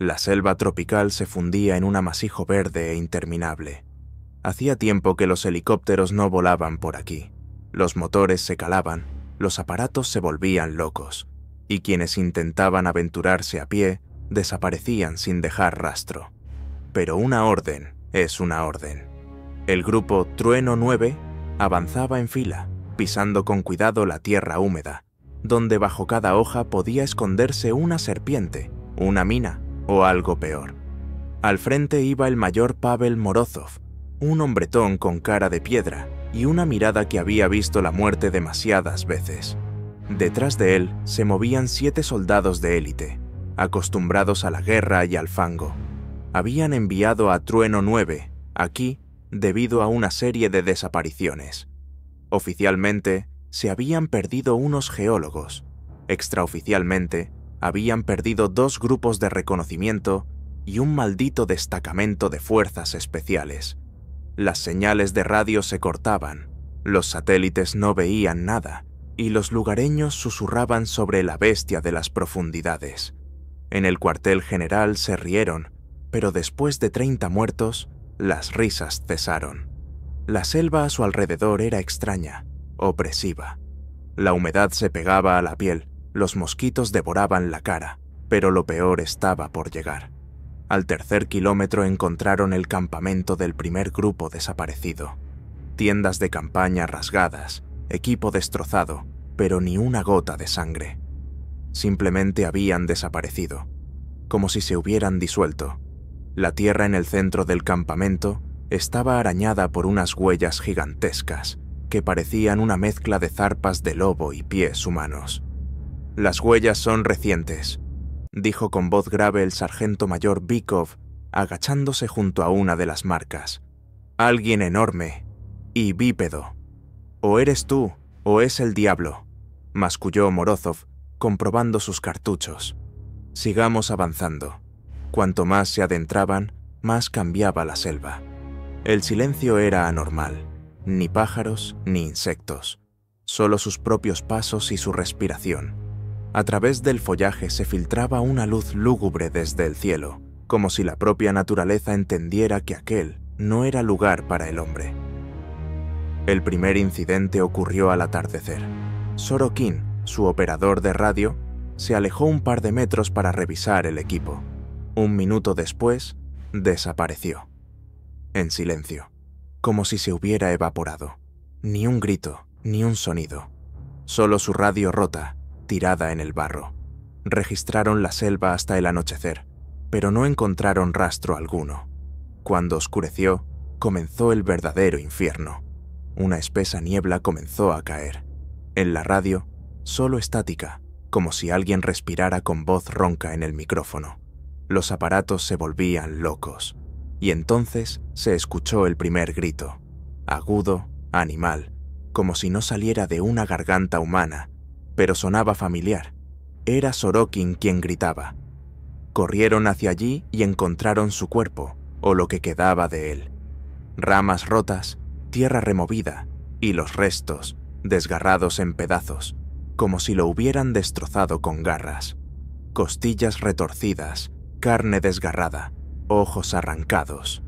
La selva tropical se fundía en un amasijo verde e interminable. Hacía tiempo que los helicópteros no volaban por aquí. Los motores se calaban, los aparatos se volvían locos, y quienes intentaban aventurarse a pie desaparecían sin dejar rastro. Pero una orden es una orden. El grupo Trueno 9 avanzaba en fila, pisando con cuidado la tierra húmeda, donde bajo cada hoja podía esconderse una serpiente, una mina o algo peor. Al frente iba el mayor Pavel Morozov, un hombretón con cara de piedra y una mirada que había visto la muerte demasiadas veces. Detrás de él se movían 7 soldados de élite, acostumbrados a la guerra y al fango. Habían enviado a Trueno 9 aquí debido a una serie de desapariciones. Oficialmente, se habían perdido unos geólogos. Extraoficialmente, habían perdido 2 grupos de reconocimiento y un maldito destacamento de fuerzas especiales. Las señales de radio se cortaban, los satélites no veían nada y los lugareños susurraban sobre la bestia de las profundidades. En el cuartel general se rieron, pero después de 30 muertos, las risas cesaron. La selva a su alrededor era extraña, opresiva. La humedad se pegaba a la piel, los mosquitos devoraban la cara, pero lo peor estaba por llegar. Al tercer kilómetro encontraron el campamento del primer grupo desaparecido. Tiendas de campaña rasgadas, equipo destrozado, pero ni una gota de sangre. Simplemente habían desaparecido, como si se hubieran disuelto. La tierra en el centro del campamento estaba arañada por unas huellas gigantescas que parecían una mezcla de zarpas de lobo y pies humanos. «Las huellas son recientes», dijo con voz grave el sargento mayor Bykov, agachándose junto a una de las marcas. «Alguien enorme y bípedo. O eres tú o es el diablo», masculló Morozov, comprobando sus cartuchos. «Sigamos avanzando». Cuanto más se adentraban, más cambiaba la selva. El silencio era anormal. Ni pájaros ni insectos. Solo sus propios pasos y su respiración. A través del follaje se filtraba una luz lúgubre desde el cielo, como si la propia naturaleza entendiera que aquel no era lugar para el hombre. El primer incidente ocurrió al atardecer. Sorokin, su operador de radio, se alejó un par de metros para revisar el equipo. 1 minuto después, desapareció. En silencio, como si se hubiera evaporado. Ni un grito, ni un sonido. Solo su radio rota, tirada en el barro. Registraron la selva hasta el anochecer, pero no encontraron rastro alguno. Cuando oscureció, comenzó el verdadero infierno. Una espesa niebla comenzó a caer. En la radio, solo estática, como si alguien respirara con voz ronca en el micrófono. Los aparatos se volvían locos, y entonces se escuchó el primer grito, agudo, animal, como si no saliera de una garganta humana, pero sonaba familiar. Era Sorokin quien gritaba. Corrieron hacia allí y encontraron su cuerpo, o lo que quedaba de él. Ramas rotas, tierra removida, y los restos, desgarrados en pedazos, como si lo hubieran destrozado con garras. Costillas retorcidas, carne desgarrada, ojos arrancados.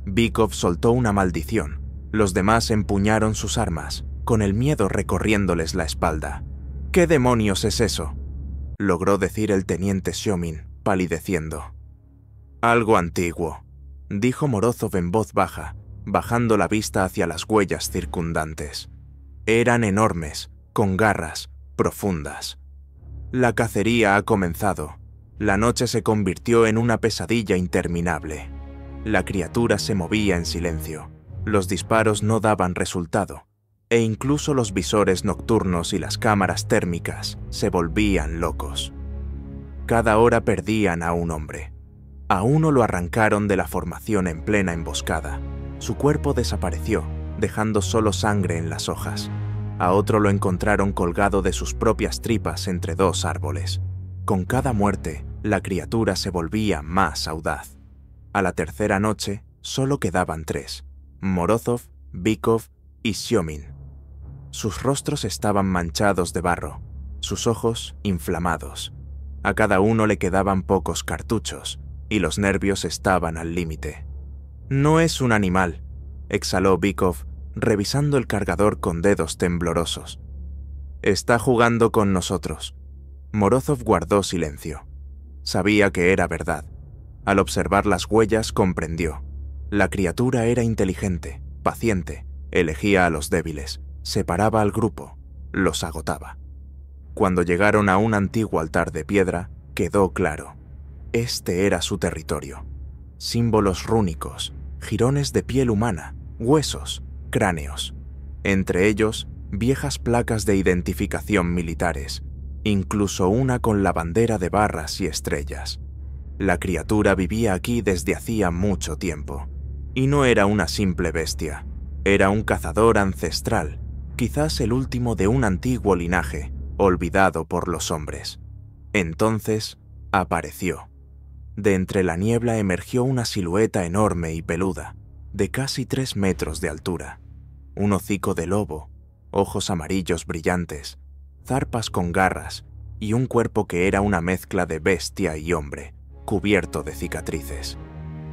Bykov soltó una maldición. Los demás empuñaron sus armas, con el miedo recorriéndoles la espalda. «¿Qué demonios es eso?», logró decir el teniente Siomin, palideciendo. «Algo antiguo», dijo Morozov en voz baja, bajando la vista hacia las huellas circundantes. Eran enormes, con garras, profundas. La cacería ha comenzado. La noche se convirtió en una pesadilla interminable. La criatura se movía en silencio. Los disparos no daban resultado, e incluso los visores nocturnos y las cámaras térmicas se volvían locos. Cada hora perdían a un hombre. A uno lo arrancaron de la formación en plena emboscada. Su cuerpo desapareció, dejando solo sangre en las hojas. A otro lo encontraron colgado de sus propias tripas entre 2 árboles. Con cada muerte, la criatura se volvía más audaz. A la tercera noche, solo quedaban 3, Morozov, Bykov y Siomin. Sus rostros estaban manchados de barro, sus ojos inflamados. A cada uno le quedaban pocos cartuchos, y los nervios estaban al límite. «No es un animal», exhaló Bykov, revisando el cargador con dedos temblorosos. «Está jugando con nosotros». Morozov guardó silencio. Sabía que era verdad. Al observar las huellas comprendió. La criatura era inteligente, paciente, elegía a los débiles, separaba al grupo, los agotaba. Cuando llegaron a un antiguo altar de piedra, quedó claro. Este era su territorio. Símbolos rúnicos, jirones de piel humana, huesos, cráneos. Entre ellos, viejas placas de identificación militares, incluso una con la bandera de barras y estrellas. La criatura vivía aquí desde hacía mucho tiempo. Y no era una simple bestia, era un cazador ancestral, quizás el último de un antiguo linaje, olvidado por los hombres. Entonces, apareció. De entre la niebla emergió una silueta enorme y peluda, de casi 3 metros de altura. Un hocico de lobo, ojos amarillos brillantes, zarpas con garras y un cuerpo que era una mezcla de bestia y hombre, cubierto de cicatrices.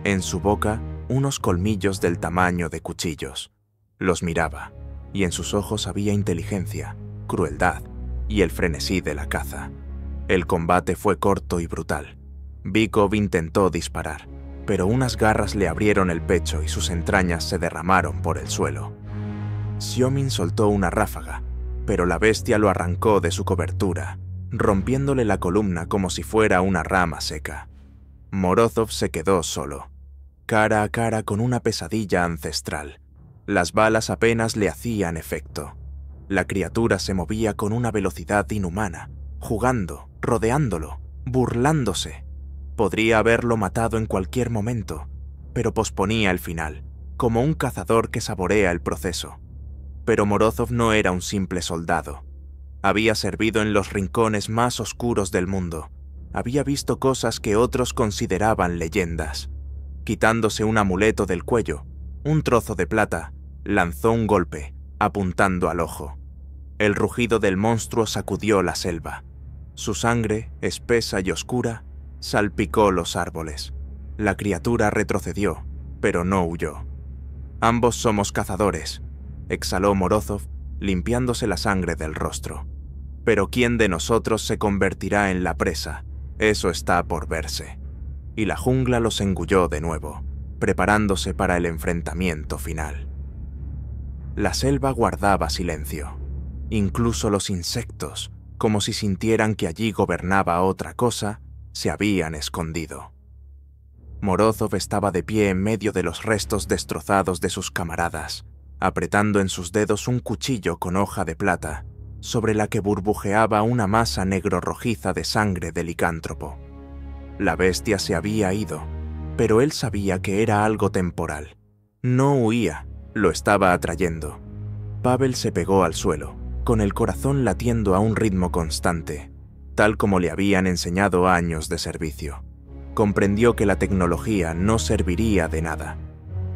En su boca, unos colmillos del tamaño de cuchillos. Los miraba, y en sus ojos había inteligencia, crueldad y el frenesí de la caza. El combate fue corto y brutal. Bykov intentó disparar, pero unas garras le abrieron el pecho y sus entrañas se derramaron por el suelo. Xiaomin soltó una ráfaga, pero la bestia lo arrancó de su cobertura, rompiéndole la columna como si fuera una rama seca. Morozov se quedó solo, cara a cara con una pesadilla ancestral. Las balas apenas le hacían efecto. La criatura se movía con una velocidad inhumana, jugando, rodeándolo, burlándose. Podría haberlo matado en cualquier momento, pero posponía el final, como un cazador que saborea el proceso. Pero Morozov no era un simple soldado. Había servido en los rincones más oscuros del mundo. Había visto cosas que otros consideraban leyendas. Quitándose un amuleto del cuello, un trozo de plata, lanzó un golpe, apuntando al ojo. El rugido del monstruo sacudió la selva. Su sangre, espesa y oscura, salpicó los árboles. La criatura retrocedió, pero no huyó. «Ambos somos cazadores», exhaló Morozov, limpiándose la sangre del rostro. «Pero ¿quién de nosotros se convertirá en la presa? Eso está por verse». Y la jungla los engulló de nuevo, preparándose para el enfrentamiento final. La selva guardaba silencio. Incluso los insectos, como si sintieran que allí gobernaba otra cosa, se habían escondido. Morozov estaba de pie en medio de los restos destrozados de sus camaradas, apretando en sus dedos un cuchillo con hoja de plata, sobre la que burbujeaba una masa negro-rojiza de sangre de licántropo. La bestia se había ido, pero él sabía que era algo temporal. No huía, lo estaba atrayendo. Pavel se pegó al suelo, con el corazón latiendo a un ritmo constante, tal como le habían enseñado años de servicio. Comprendió que la tecnología no serviría de nada.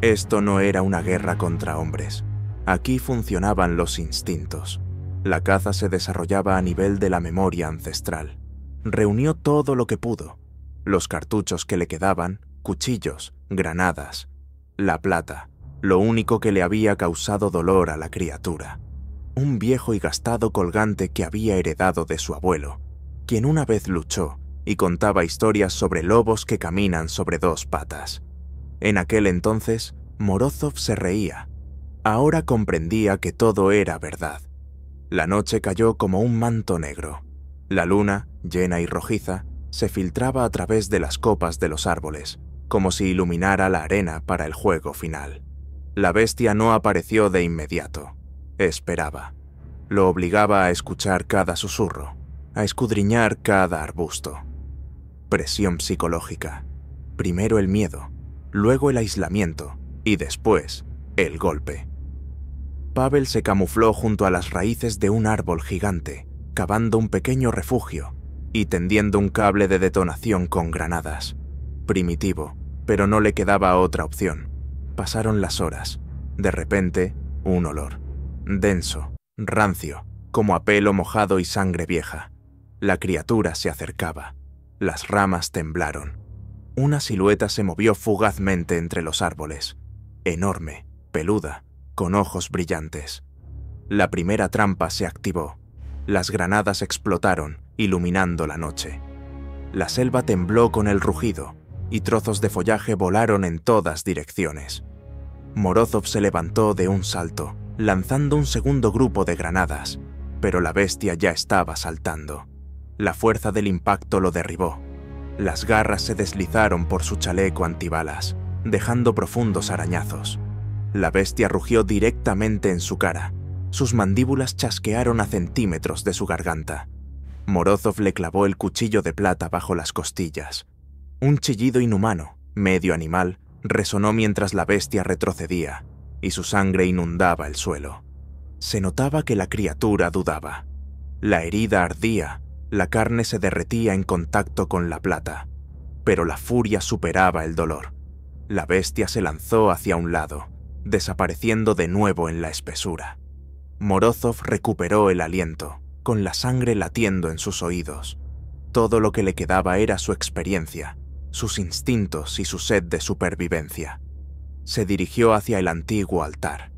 Esto no era una guerra contra hombres. Aquí funcionaban los instintos. La caza se desarrollaba a nivel de la memoria ancestral. Reunió todo lo que pudo. Los cartuchos que le quedaban, cuchillos, granadas, la plata, lo único que le había causado dolor a la criatura. Un viejo y gastado colgante que había heredado de su abuelo, quien una vez luchó y contaba historias sobre lobos que caminan sobre 2 patas. En aquel entonces, Morozov se reía. Ahora comprendía que todo era verdad. La noche cayó como un manto negro. La luna, llena y rojiza, se filtraba a través de las copas de los árboles, como si iluminara la arena para el juego final. La bestia no apareció de inmediato. Esperaba. Lo obligaba a escuchar cada susurro, a escudriñar cada arbusto. Presión psicológica. Primero el miedo, luego el aislamiento y después el golpe. Pavel se camufló junto a las raíces de un árbol gigante, cavando un pequeño refugio y tendiendo un cable de detonación con granadas. Primitivo, pero no le quedaba otra opción. Pasaron las horas. De repente, un olor. Denso, rancio, como a pelo mojado y sangre vieja. La criatura se acercaba. Las ramas temblaron. Una silueta se movió fugazmente entre los árboles, enorme, peluda, con ojos brillantes. La primera trampa se activó. Las granadas explotaron, iluminando la noche. La selva tembló con el rugido, y trozos de follaje volaron en todas direcciones. Morozov se levantó de un salto, lanzando un segundo grupo de granadas, pero la bestia ya estaba saltando. La fuerza del impacto lo derribó. Las garras se deslizaron por su chaleco antibalas, dejando profundos arañazos. La bestia rugió directamente en su cara. Sus mandíbulas chasquearon a centímetros de su garganta. Morozov le clavó el cuchillo de plata bajo las costillas. Un chillido inhumano, medio animal, resonó mientras la bestia retrocedía, y su sangre inundaba el suelo. Se notaba que la criatura dudaba. La herida ardía, la carne se derretía en contacto con la plata, pero la furia superaba el dolor. La bestia se lanzó hacia un lado, desapareciendo de nuevo en la espesura. Morozov recuperó el aliento, con la sangre latiendo en sus oídos. Todo lo que le quedaba era su experiencia, sus instintos y su sed de supervivencia. Se dirigió hacia el antiguo altar.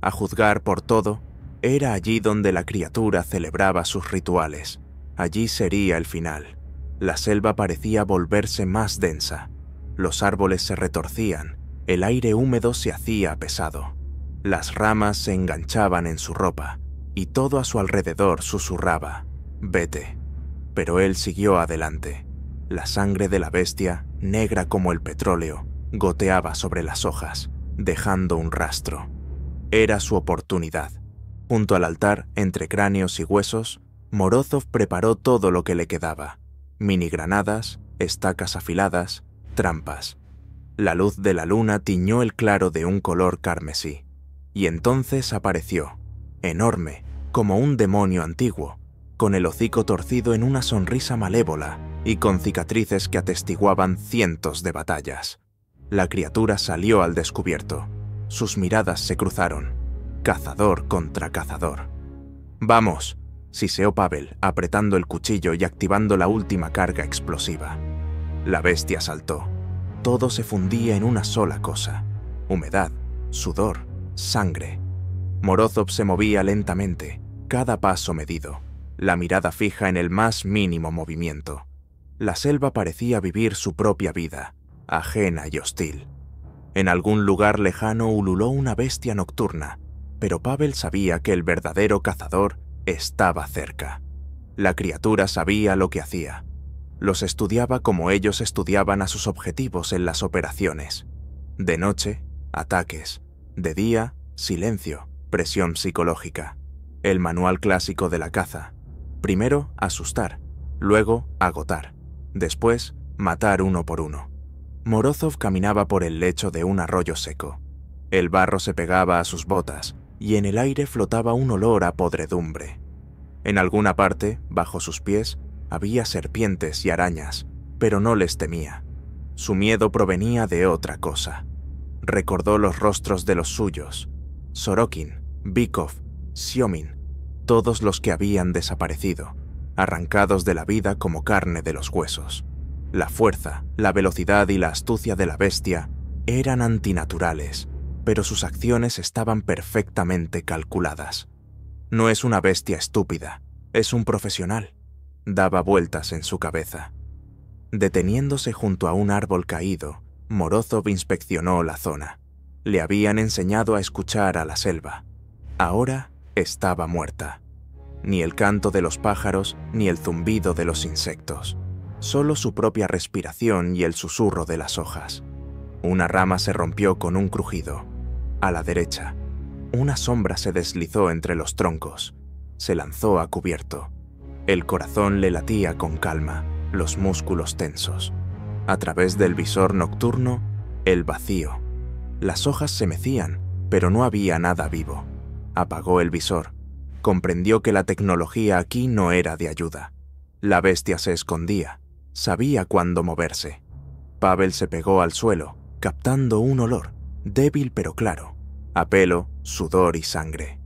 A juzgar por todo, era allí donde la criatura celebraba sus rituales. Allí sería el final. La selva parecía volverse más densa. Los árboles se retorcían, el aire húmedo se hacía pesado. Las ramas se enganchaban en su ropa, y todo a su alrededor susurraba, «Vete». Pero él siguió adelante. La sangre de la bestia, negra como el petróleo, goteaba sobre las hojas, dejando un rastro. Era su oportunidad. Junto al altar, entre cráneos y huesos, Morozov preparó todo lo que le quedaba. Minigranadas, estacas afiladas, trampas. La luz de la luna tiñó el claro de un color carmesí. Y entonces apareció, enorme, como un demonio antiguo, con el hocico torcido en una sonrisa malévola y con cicatrices que atestiguaban cientos de batallas. La criatura salió al descubierto. Sus miradas se cruzaron, cazador contra cazador. «Vamos», siseó Pavel, apretando el cuchillo y activando la última carga explosiva. La bestia saltó. Todo se fundía en una sola cosa: humedad, sudor, sangre. Morozov se movía lentamente, cada paso medido, la mirada fija en el más mínimo movimiento. La selva parecía vivir su propia vida, ajena y hostil. En algún lugar lejano ululó una bestia nocturna, pero Pavel sabía que el verdadero cazador estaba cerca. La criatura sabía lo que hacía. Los estudiaba como ellos estudiaban a sus objetivos en las operaciones. De noche, ataques. De día, silencio, presión psicológica. El manual clásico de la caza. Primero, asustar. Luego, agotar. Después, matar uno por uno. Morozov caminaba por el lecho de un arroyo seco. El barro se pegaba a sus botas y en el aire flotaba un olor a podredumbre. En alguna parte, bajo sus pies, había serpientes y arañas, pero no les temía. Su miedo provenía de otra cosa. Recordó los rostros de los suyos: Sorokin, Bykov, Siomin, todos los que habían desaparecido, arrancados de la vida como carne de los huesos. La fuerza, la velocidad y la astucia de la bestia eran antinaturales, pero sus acciones estaban perfectamente calculadas. No es una bestia estúpida, es un profesional. Daba vueltas en su cabeza. Deteniéndose junto a un árbol caído, Morozov inspeccionó la zona. Le habían enseñado a escuchar a la selva. Ahora estaba muerta. Ni el canto de los pájaros ni el zumbido de los insectos. Solo su propia respiración y el susurro de las hojas. Una rama se rompió con un crujido. A la derecha, una sombra se deslizó entre los troncos. Se lanzó a cubierto. El corazón le latía con calma, los músculos tensos. A través del visor nocturno, el vacío. Las hojas se mecían, pero no había nada vivo. Apagó el visor. Comprendió que la tecnología aquí no era de ayuda. La bestia se escondía. Sabía cuándo moverse. Pavel se pegó al suelo, captando un olor, débil pero claro, a pelo, sudor y sangre.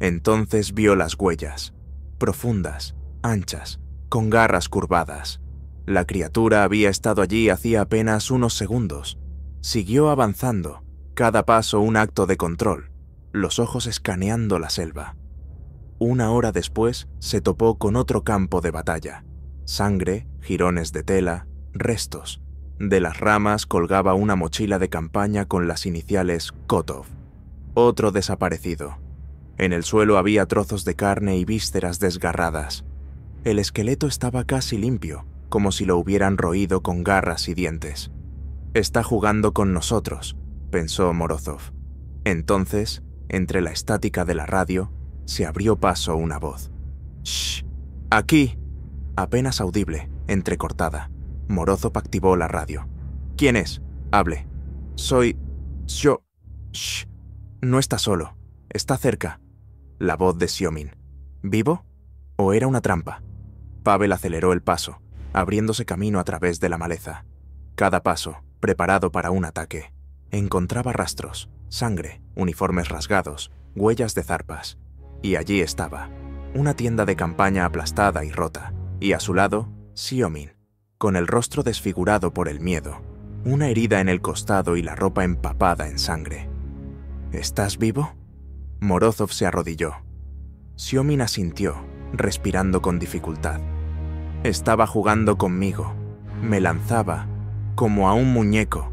Entonces vio las huellas, profundas, anchas, con garras curvadas. La criatura había estado allí hacía apenas unos segundos. Siguió avanzando, cada paso un acto de control, los ojos escaneando la selva. Una hora después se topó con otro campo de batalla. Sangre, jirones de tela, restos. De las ramas colgaba una mochila de campaña con las iniciales Kotov. Otro desaparecido. En el suelo había trozos de carne y vísceras desgarradas. El esqueleto estaba casi limpio, como si lo hubieran roído con garras y dientes. «Está jugando con nosotros», pensó Morozov. Entonces, entre la estática de la radio, se abrió paso una voz. «¡Shh! ¡Aquí!», apenas audible, entrecortada. Morozov activó la radio. «¿Quién es? Hable». «Soy... yo... Shh. No está solo. Está cerca». La voz de Xiaomin. ¿Vivo? ¿O era una trampa? Pavel aceleró el paso, abriéndose camino a través de la maleza. Cada paso, preparado para un ataque. Encontraba rastros, sangre, uniformes rasgados, huellas de zarpas. Y allí estaba, una tienda de campaña aplastada y rota, y a su lado, Xiaomin, con el rostro desfigurado por el miedo, una herida en el costado y la ropa empapada en sangre. ¿Estás vivo? Morozov se arrodilló. Xiaomin asintió, respirando con dificultad. Estaba jugando conmigo. Me lanzaba, como a un muñeco,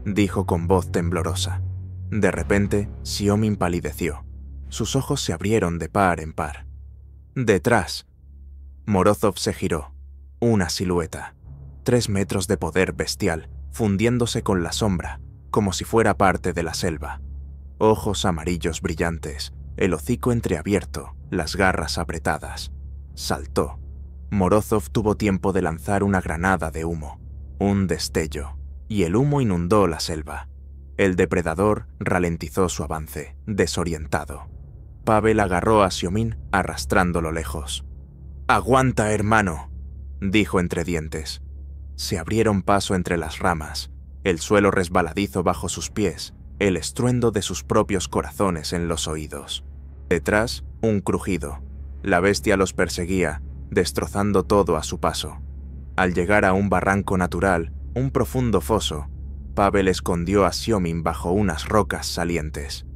dijo con voz temblorosa. De repente, Xiaomin palideció. Sus ojos se abrieron de par en par. Detrás. Morozov se giró. Una silueta. 3 metros de poder bestial, fundiéndose con la sombra, como si fuera parte de la selva. Ojos amarillos brillantes, el hocico entreabierto, las garras apretadas. Saltó. Morozov tuvo tiempo de lanzar una granada de humo, un destello, y el humo inundó la selva. El depredador ralentizó su avance, desorientado. Pavel agarró a Xiaomin arrastrándolo lejos. «¡Aguanta, hermano!», dijo entre dientes. Se abrieron paso entre las ramas, el suelo resbaladizo bajo sus pies, el estruendo de sus propios corazones en los oídos. Detrás, un crujido. La bestia los perseguía, destrozando todo a su paso. Al llegar a un barranco natural, un profundo foso, Pavel escondió a Xiaomin bajo unas rocas salientes.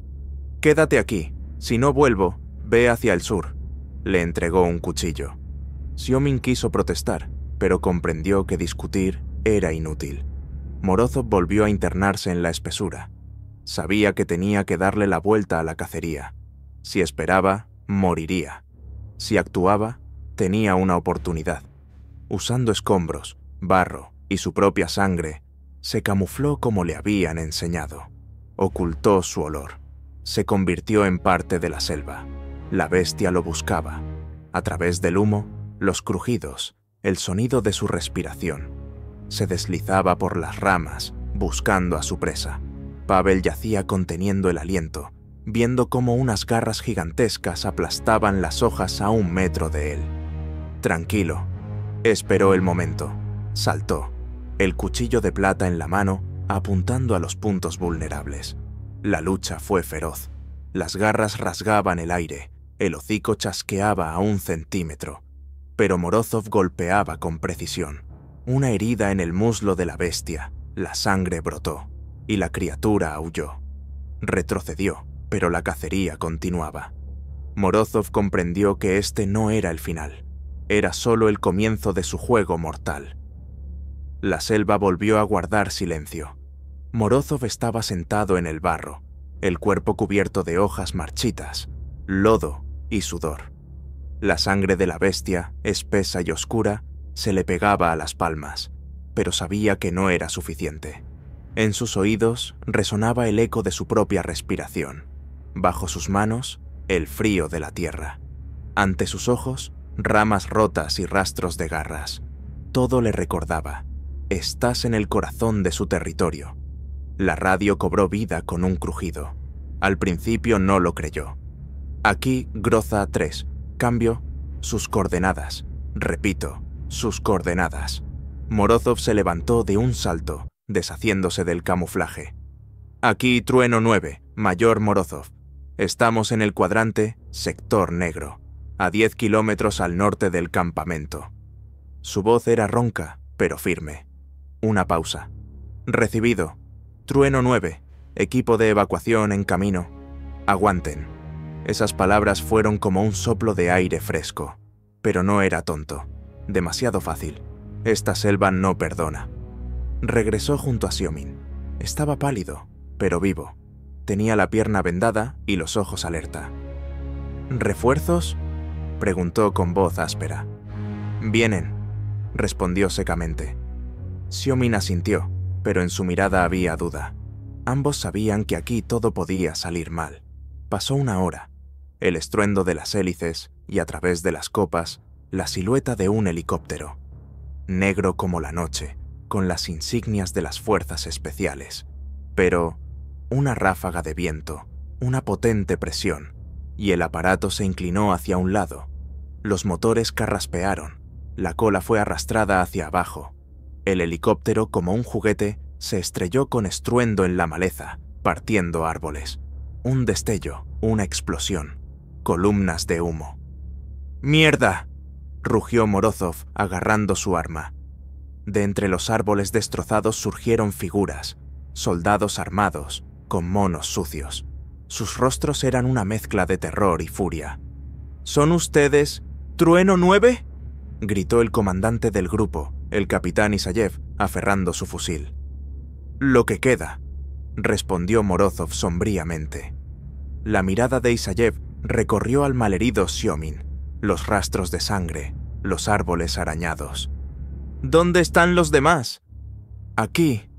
«Quédate aquí. Si no vuelvo, ve hacia el sur». Le entregó un cuchillo. Xiaomin quiso protestar, pero comprendió que discutir era inútil. Morozov volvió a internarse en la espesura. Sabía que tenía que darle la vuelta a la cacería. Si esperaba, moriría. Si actuaba, tenía una oportunidad. Usando escombros, barro y su propia sangre, se camufló como le habían enseñado. Ocultó su olor. Se convirtió en parte de la selva. La bestia lo buscaba. A través del humo, los crujidos, el sonido de su respiración. Se deslizaba por las ramas, buscando a su presa. Pavel yacía conteniendo el aliento, viendo cómo unas garras gigantescas aplastaban las hojas a 1 metro de él. Tranquilo. Esperó el momento. Saltó, el cuchillo de plata en la mano, apuntando a los puntos vulnerables. La lucha fue feroz. Las garras rasgaban el aire, el hocico chasqueaba a 1 centímetro. Pero Morozov golpeaba con precisión. Una herida en el muslo de la bestia, la sangre brotó, y la criatura aulló. Retrocedió, pero la cacería continuaba. Morozov comprendió que este no era el final, era solo el comienzo de su juego mortal. La selva volvió a guardar silencio. Morozov estaba sentado en el barro, el cuerpo cubierto de hojas marchitas, lodo y sudor. La sangre de la bestia, espesa y oscura, se le pegaba a las palmas, pero sabía que no era suficiente. En sus oídos resonaba el eco de su propia respiración. Bajo sus manos, el frío de la tierra. Ante sus ojos, ramas rotas y rastros de garras. Todo le recordaba: estás en el corazón de su territorio. La radio cobró vida con un crujido. Al principio no lo creyó. Aquí Groza 3. Cambio, sus coordenadas. Repito, sus coordenadas. Morozov se levantó de un salto, deshaciéndose del camuflaje. Aquí Trueno 9, Mayor Morozov. Estamos en el cuadrante Sector Negro, a 10 kilómetros al norte del campamento. Su voz era ronca, pero firme. Una pausa. Recibido. Trueno 9. Equipo de evacuación en camino. Aguanten. Esas palabras fueron como un soplo de aire fresco. Pero no era tonto. Demasiado fácil. Esta selva no perdona. Regresó junto a Xiaomin. Estaba pálido, pero vivo. Tenía la pierna vendada y los ojos alerta. ¿Refuerzos?, preguntó con voz áspera. «Vienen», respondió secamente. Xiaomin asintió, pero en su mirada había duda. Ambos sabían que aquí todo podía salir mal. Pasó una hora. El estruendo de las hélices y, a través de las copas, la silueta de un helicóptero. Negro como la noche, con las insignias de las fuerzas especiales. Pero una ráfaga de viento, una potente presión, y el aparato se inclinó hacia un lado. Los motores carraspearon, la cola fue arrastrada hacia abajo. El helicóptero, como un juguete, se estrelló con estruendo en la maleza, partiendo árboles. Un destello, una explosión, columnas de humo. «¡Mierda!», rugió Morozov, agarrando su arma. De entre los árboles destrozados surgieron figuras, soldados armados, con monos sucios. Sus rostros eran una mezcla de terror y furia. «¿Son ustedes Trueno 9?» gritó el comandante del grupo, el capitán Isayev, aferrando su fusil. «Lo que queda», respondió Morozov sombríamente. La mirada de Isayev recorrió al malherido Xiaomin, los rastros de sangre, los árboles arañados. «¿Dónde están los demás?» «Aquí»,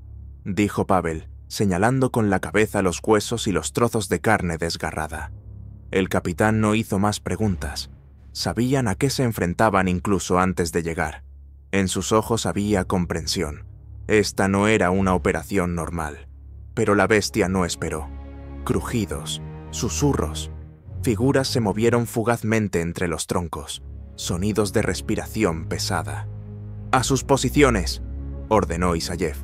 dijo Pavel, señalando con la cabeza los huesos y los trozos de carne desgarrada. El capitán no hizo más preguntas. Sabían a qué se enfrentaban incluso antes de llegar. En sus ojos había comprensión. Esta no era una operación normal. Pero la bestia no esperó. Crujidos, susurros, figuras se movieron fugazmente entre los troncos, sonidos de respiración pesada. «¡A sus posiciones!», ordenó Isayev.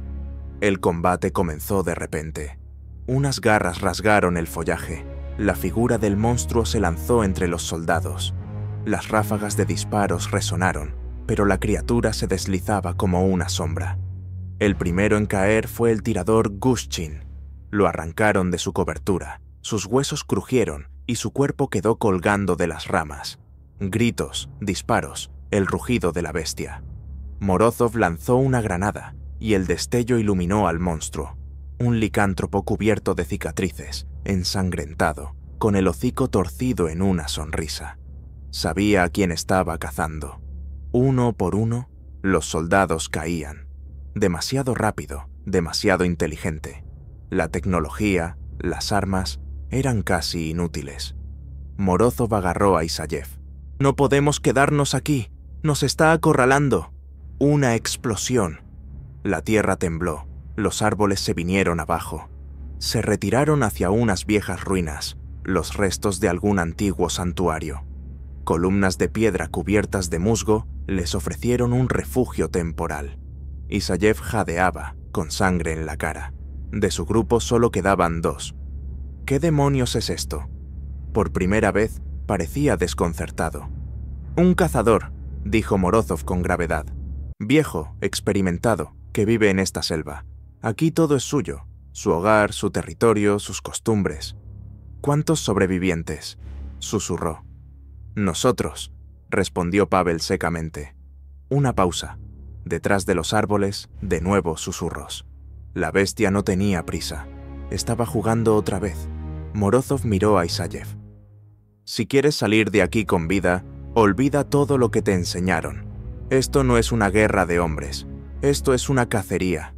El combate comenzó de repente. Unas garras rasgaron el follaje. La figura del monstruo se lanzó entre los soldados. Las ráfagas de disparos resonaron, pero la criatura se deslizaba como una sombra. El primero en caer fue el tirador Gushchin. Lo arrancaron de su cobertura, sus huesos crujieron y su cuerpo quedó colgando de las ramas. Gritos, disparos, el rugido de la bestia. Morozov lanzó una granada y el destello iluminó al monstruo. Un licántropo cubierto de cicatrices, ensangrentado, con el hocico torcido en una sonrisa. Sabía a quién estaba cazando. Uno por uno, los soldados caían. Demasiado rápido, demasiado inteligente. La tecnología, las armas, eran casi inútiles. Morozov agarró a Isayev. «No podemos quedarnos aquí. Nos está acorralando». Una explosión. La tierra tembló. Los árboles se vinieron abajo. Se retiraron hacia unas viejas ruinas, los restos de algún antiguo santuario. Columnas de piedra cubiertas de musgo les ofrecieron un refugio temporal. Isayev jadeaba, con sangre en la cara. De su grupo solo quedaban dos. ¿Qué demonios es esto? Por primera vez parecía desconcertado. «Un cazador», dijo Morozov con gravedad. «Viejo, experimentado, que vive en esta selva. Aquí todo es suyo, su hogar, su territorio, sus costumbres». «¿Cuántos sobrevivientes?», susurró. «Nosotros», respondió Pavel secamente. Una pausa. Detrás de los árboles, de nuevo susurros. La bestia no tenía prisa. Estaba jugando otra vez. Morozov miró a Isayev. «Si quieres salir de aquí con vida, olvida todo lo que te enseñaron. Esto no es una guerra de hombres. Esto es una cacería».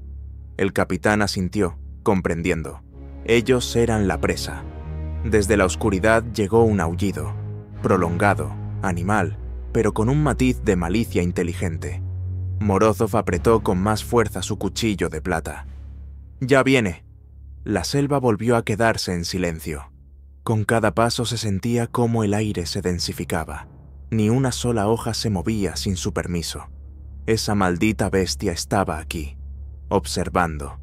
El capitán asintió, comprendiendo. Ellos eran la presa. Desde la oscuridad llegó un aullido. Prolongado, animal, pero con un matiz de malicia inteligente. Morozov apretó con más fuerza su cuchillo de plata. «Ya viene». La selva volvió a quedarse en silencio. Con cada paso se sentía cómo el aire se densificaba. Ni una sola hoja se movía sin su permiso. Esa maldita bestia estaba aquí, observando.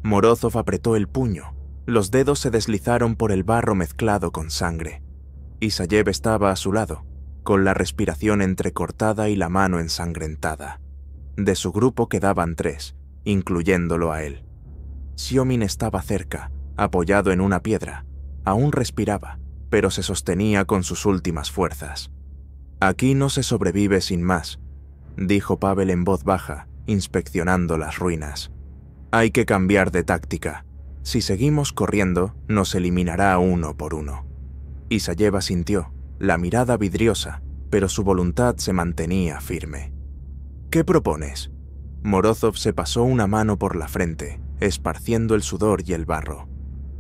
Morozov apretó el puño. Los dedos se deslizaron por el barro mezclado con sangre. Isayev estaba a su lado, con la respiración entrecortada y la mano ensangrentada. De su grupo quedaban 3, incluyéndolo a él. Xiaomin estaba cerca, apoyado en una piedra. Aún respiraba, pero se sostenía con sus últimas fuerzas. «Aquí no se sobrevive sin más», dijo Pavel en voz baja, inspeccionando las ruinas. «Hay que cambiar de táctica. Si seguimos corriendo, nos eliminará uno por uno». Isayev asintió, la mirada vidriosa, pero su voluntad se mantenía firme. «¿Qué propones?» Morozov se pasó una mano por la frente, esparciendo el sudor y el barro.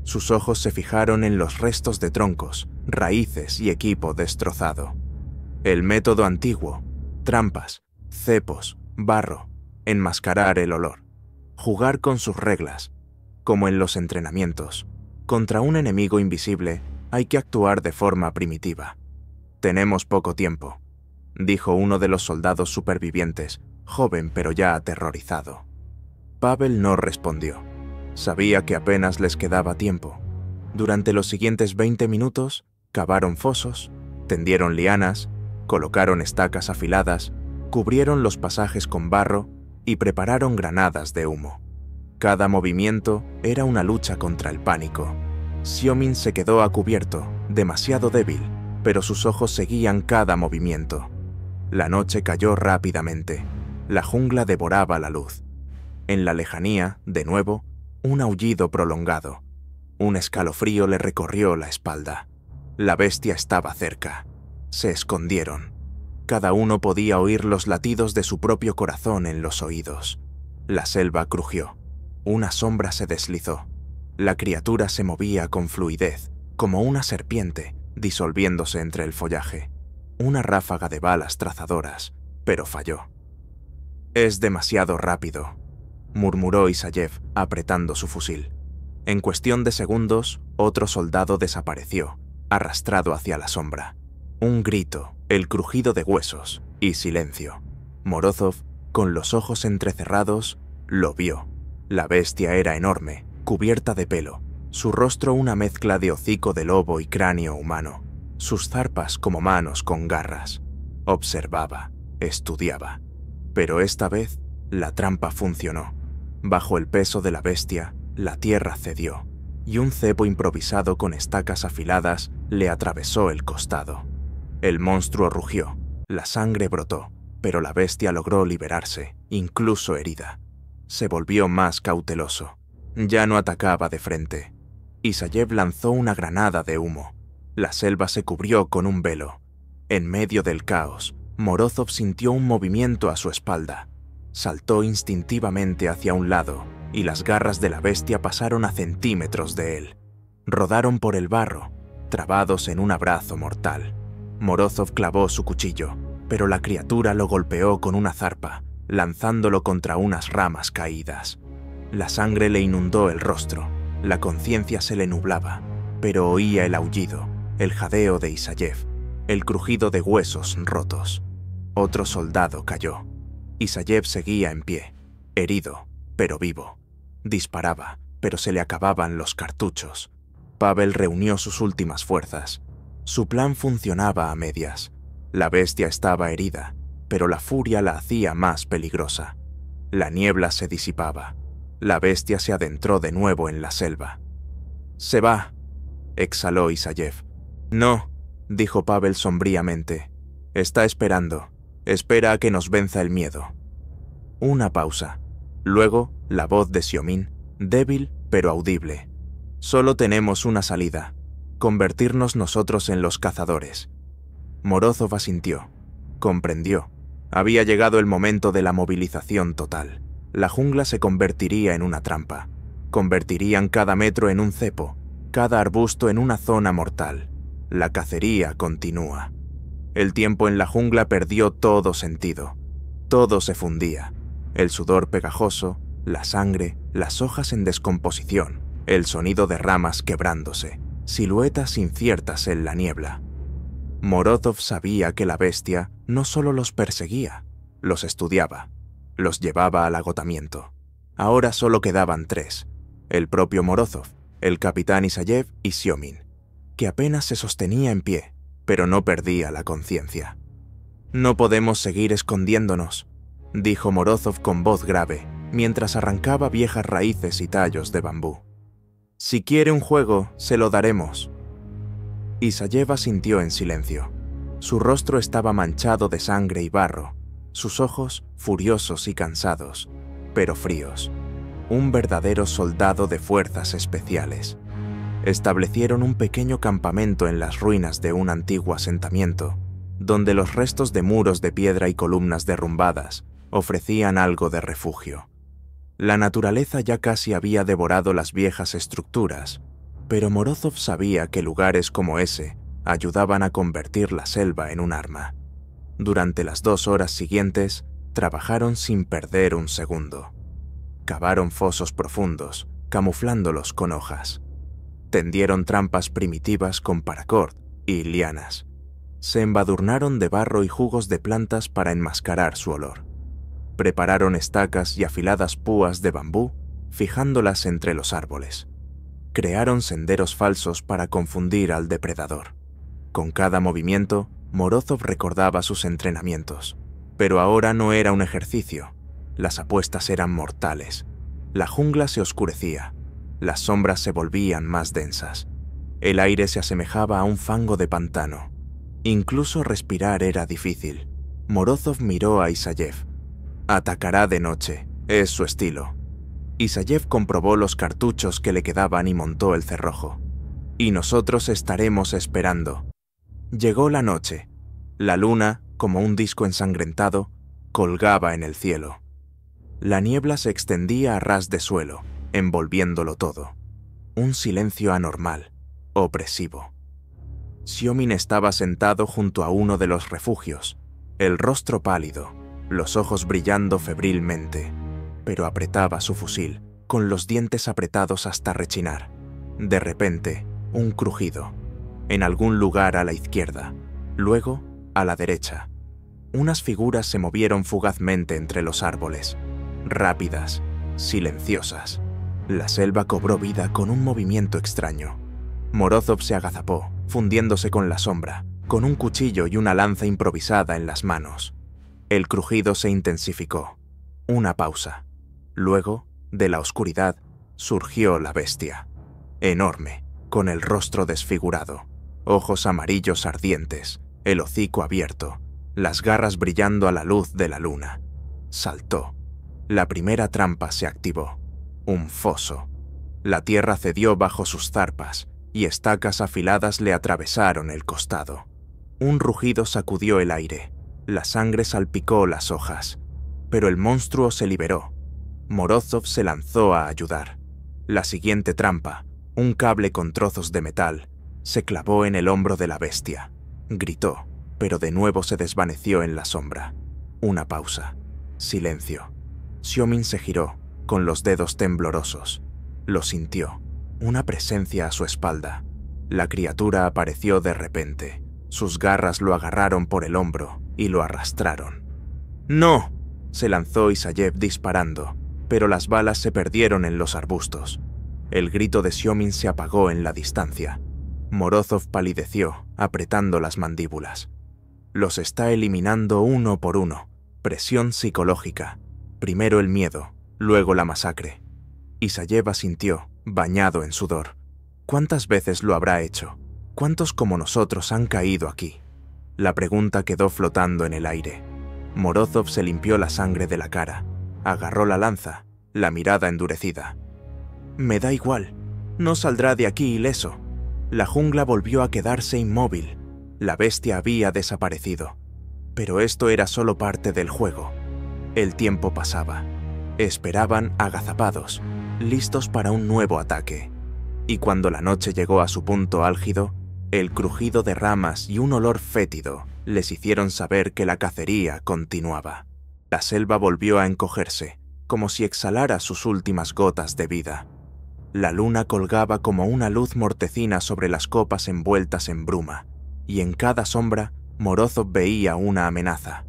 Sus ojos se fijaron en los restos de troncos, raíces y equipo destrozado. El método antiguo: trampas, cepos, barro, enmascarar el olor, jugar con sus reglas. Como en los entrenamientos, contra un enemigo invisible hay que actuar de forma primitiva. «Tenemos poco tiempo», dijo uno de los soldados supervivientes, joven pero ya aterrorizado. Pavel no respondió. Sabía que apenas les quedaba tiempo. Durante los siguientes 20 minutos, cavaron fosos, tendieron lianas, colocaron estacas afiladas, cubrieron los pasajes con barro y prepararon granadas de humo. Cada movimiento era una lucha contra el pánico. Xiaomin se quedó a cubierto, demasiado débil, pero sus ojos seguían cada movimiento. La noche cayó rápidamente. La jungla devoraba la luz. En la lejanía, de nuevo, un aullido prolongado. Un escalofrío le recorrió la espalda. La bestia estaba cerca. Se escondieron. Cada uno podía oír los latidos de su propio corazón en los oídos. La selva crujió. Una sombra se deslizó. La criatura se movía con fluidez, como una serpiente, disolviéndose entre el follaje. Una ráfaga de balas trazadoras, pero falló. «Es demasiado rápido», murmuró Isayev, apretando su fusil. En cuestión de segundos, otro soldado desapareció, arrastrado hacia la sombra. Un grito, el crujido de huesos y silencio. Morozov, con los ojos entrecerrados, lo vio. La bestia era enorme, cubierta de pelo, su rostro una mezcla de hocico de lobo y cráneo humano, sus zarpas como manos con garras. Observaba, estudiaba. Pero esta vez, la trampa funcionó. Bajo el peso de la bestia, la tierra cedió, y un cepo improvisado con estacas afiladas le atravesó el costado. El monstruo rugió, la sangre brotó, pero la bestia logró liberarse, incluso herida. Se volvió más cauteloso. Ya no atacaba de frente. Isayev lanzó una granada de humo. La selva se cubrió con un velo. En medio del caos, Morozov sintió un movimiento a su espalda. Saltó instintivamente hacia un lado, y las garras de la bestia pasaron a centímetros de él. Rodaron por el barro, trabados en un abrazo mortal. Morozov clavó su cuchillo, pero la criatura lo golpeó con una zarpa, lanzándolo contra unas ramas caídas. La sangre le inundó el rostro, la conciencia se le nublaba, pero oía el aullido, el jadeo de Isayev, el crujido de huesos rotos. Otro soldado cayó. Isayev seguía en pie, herido, pero vivo. Disparaba, pero se le acababan los cartuchos. Pavel reunió sus últimas fuerzas. Su plan funcionaba a medias. La bestia estaba herida, pero la furia la hacía más peligrosa. La niebla se disipaba. La bestia se adentró de nuevo en la selva. «Se va», exhaló Isayev. «No», dijo Pavel sombríamente. «Está esperando. Espera a que nos venza el miedo». Una pausa. Luego, la voz de Xiaomin, débil pero audible. «Solo tenemos una salida. Convertirnos nosotros en los cazadores». Morozov asintió. Comprendió. Había llegado el momento de la movilización total. La jungla se convertiría en una trampa. Convertirían cada metro en un cepo, cada arbusto en una zona mortal. La cacería continúa. El tiempo en la jungla perdió todo sentido. Todo se fundía. El sudor pegajoso, la sangre, las hojas en descomposición, el sonido de ramas quebrándose, siluetas inciertas en la niebla. Morozov sabía que la bestia no solo los perseguía, los estudiaba, los llevaba al agotamiento. Ahora solo quedaban 3, el propio Morozov, el capitán Isayev y Xiaomin, que apenas se sostenía en pie, pero no perdía la conciencia. «No podemos seguir escondiéndonos», dijo Morozov con voz grave, mientras arrancaba viejas raíces y tallos de bambú. «Si quiere un juego, se lo daremos». Isayev asintió en silencio. Su rostro estaba manchado de sangre y barro, sus ojos furiosos y cansados, pero fríos. Un verdadero soldado de fuerzas especiales. Establecieron un pequeño campamento en las ruinas de un antiguo asentamiento, donde los restos de muros de piedra y columnas derrumbadas ofrecían algo de refugio. La naturaleza ya casi había devorado las viejas estructuras, pero Morozov sabía que lugares como ese ayudaban a convertir la selva en un arma. Durante las 2 horas siguientes, trabajaron sin perder un segundo. Cavaron fosos profundos, camuflándolos con hojas. Tendieron trampas primitivas con paracord y lianas. Se embadurnaron de barro y jugos de plantas para enmascarar su olor. Prepararon estacas y afiladas púas de bambú, fijándolas entre los árboles. Crearon senderos falsos para confundir al depredador. Con cada movimiento, Morozov recordaba sus entrenamientos. Pero ahora no era un ejercicio. Las apuestas eran mortales. La jungla se oscurecía. Las sombras se volvían más densas. El aire se asemejaba a un fango de pantano. Incluso respirar era difícil. Morozov miró a Isayev. Atacará de noche, es su estilo. Isayev comprobó los cartuchos que le quedaban y montó el cerrojo. Y nosotros estaremos esperando. Llegó la noche. La luna, como un disco ensangrentado, colgaba en el cielo. La niebla se extendía a ras de suelo, envolviéndolo todo. Un silencio anormal, opresivo. Xioming estaba sentado junto a uno de los refugios, el rostro pálido, los ojos brillando febrilmente, pero apretaba su fusil, con los dientes apretados hasta rechinar. De repente, un crujido, en algún lugar a la izquierda, luego a la derecha. Unas figuras se movieron fugazmente entre los árboles, rápidas, silenciosas. La selva cobró vida con un movimiento extraño. Morozov se agazapó, fundiéndose con la sombra, con un cuchillo y una lanza improvisada en las manos. El crujido se intensificó. Una pausa. Luego, de la oscuridad, surgió la bestia. Enorme, con el rostro desfigurado, ojos amarillos ardientes, el hocico abierto, las garras brillando a la luz de la luna. Saltó. La primera trampa se activó. Un foso. La tierra cedió bajo sus zarpas y estacas afiladas le atravesaron el costado. Un rugido sacudió el aire. La sangre salpicó las hojas. Pero el monstruo se liberó. Morozov se lanzó a ayudar. La siguiente trampa, un cable con trozos de metal, se clavó en el hombro de la bestia. Gritó, pero de nuevo se desvaneció en la sombra. Una pausa. Silencio. Xioming se giró, con los dedos temblorosos. Lo sintió. Una presencia a su espalda. La criatura apareció de repente. Sus garras lo agarraron por el hombro y lo arrastraron. ¡No!, se lanzó Isayev disparando, pero las balas se perdieron en los arbustos. El grito de Xioming se apagó en la distancia. Morozov palideció, apretando las mandíbulas. Los está eliminando uno por uno. Presión psicológica. Primero el miedo, luego la masacre. Isayev asintió, bañado en sudor. ¿Cuántas veces lo habrá hecho? ¿Cuántos como nosotros han caído aquí? La pregunta quedó flotando en el aire. Morozov se limpió la sangre de la cara. Agarró la lanza, la mirada endurecida. Me da igual. No saldrá de aquí ileso. La jungla volvió a quedarse inmóvil. La bestia había desaparecido. Pero esto era solo parte del juego. El tiempo pasaba. Esperaban agazapados, listos para un nuevo ataque. Y cuando la noche llegó a su punto álgido, el crujido de ramas y un olor fétido les hicieron saber que la cacería continuaba. La selva volvió a encogerse, como si exhalara sus últimas gotas de vida. La luna colgaba como una luz mortecina sobre las copas envueltas en bruma, y en cada sombra Morozov veía una amenaza.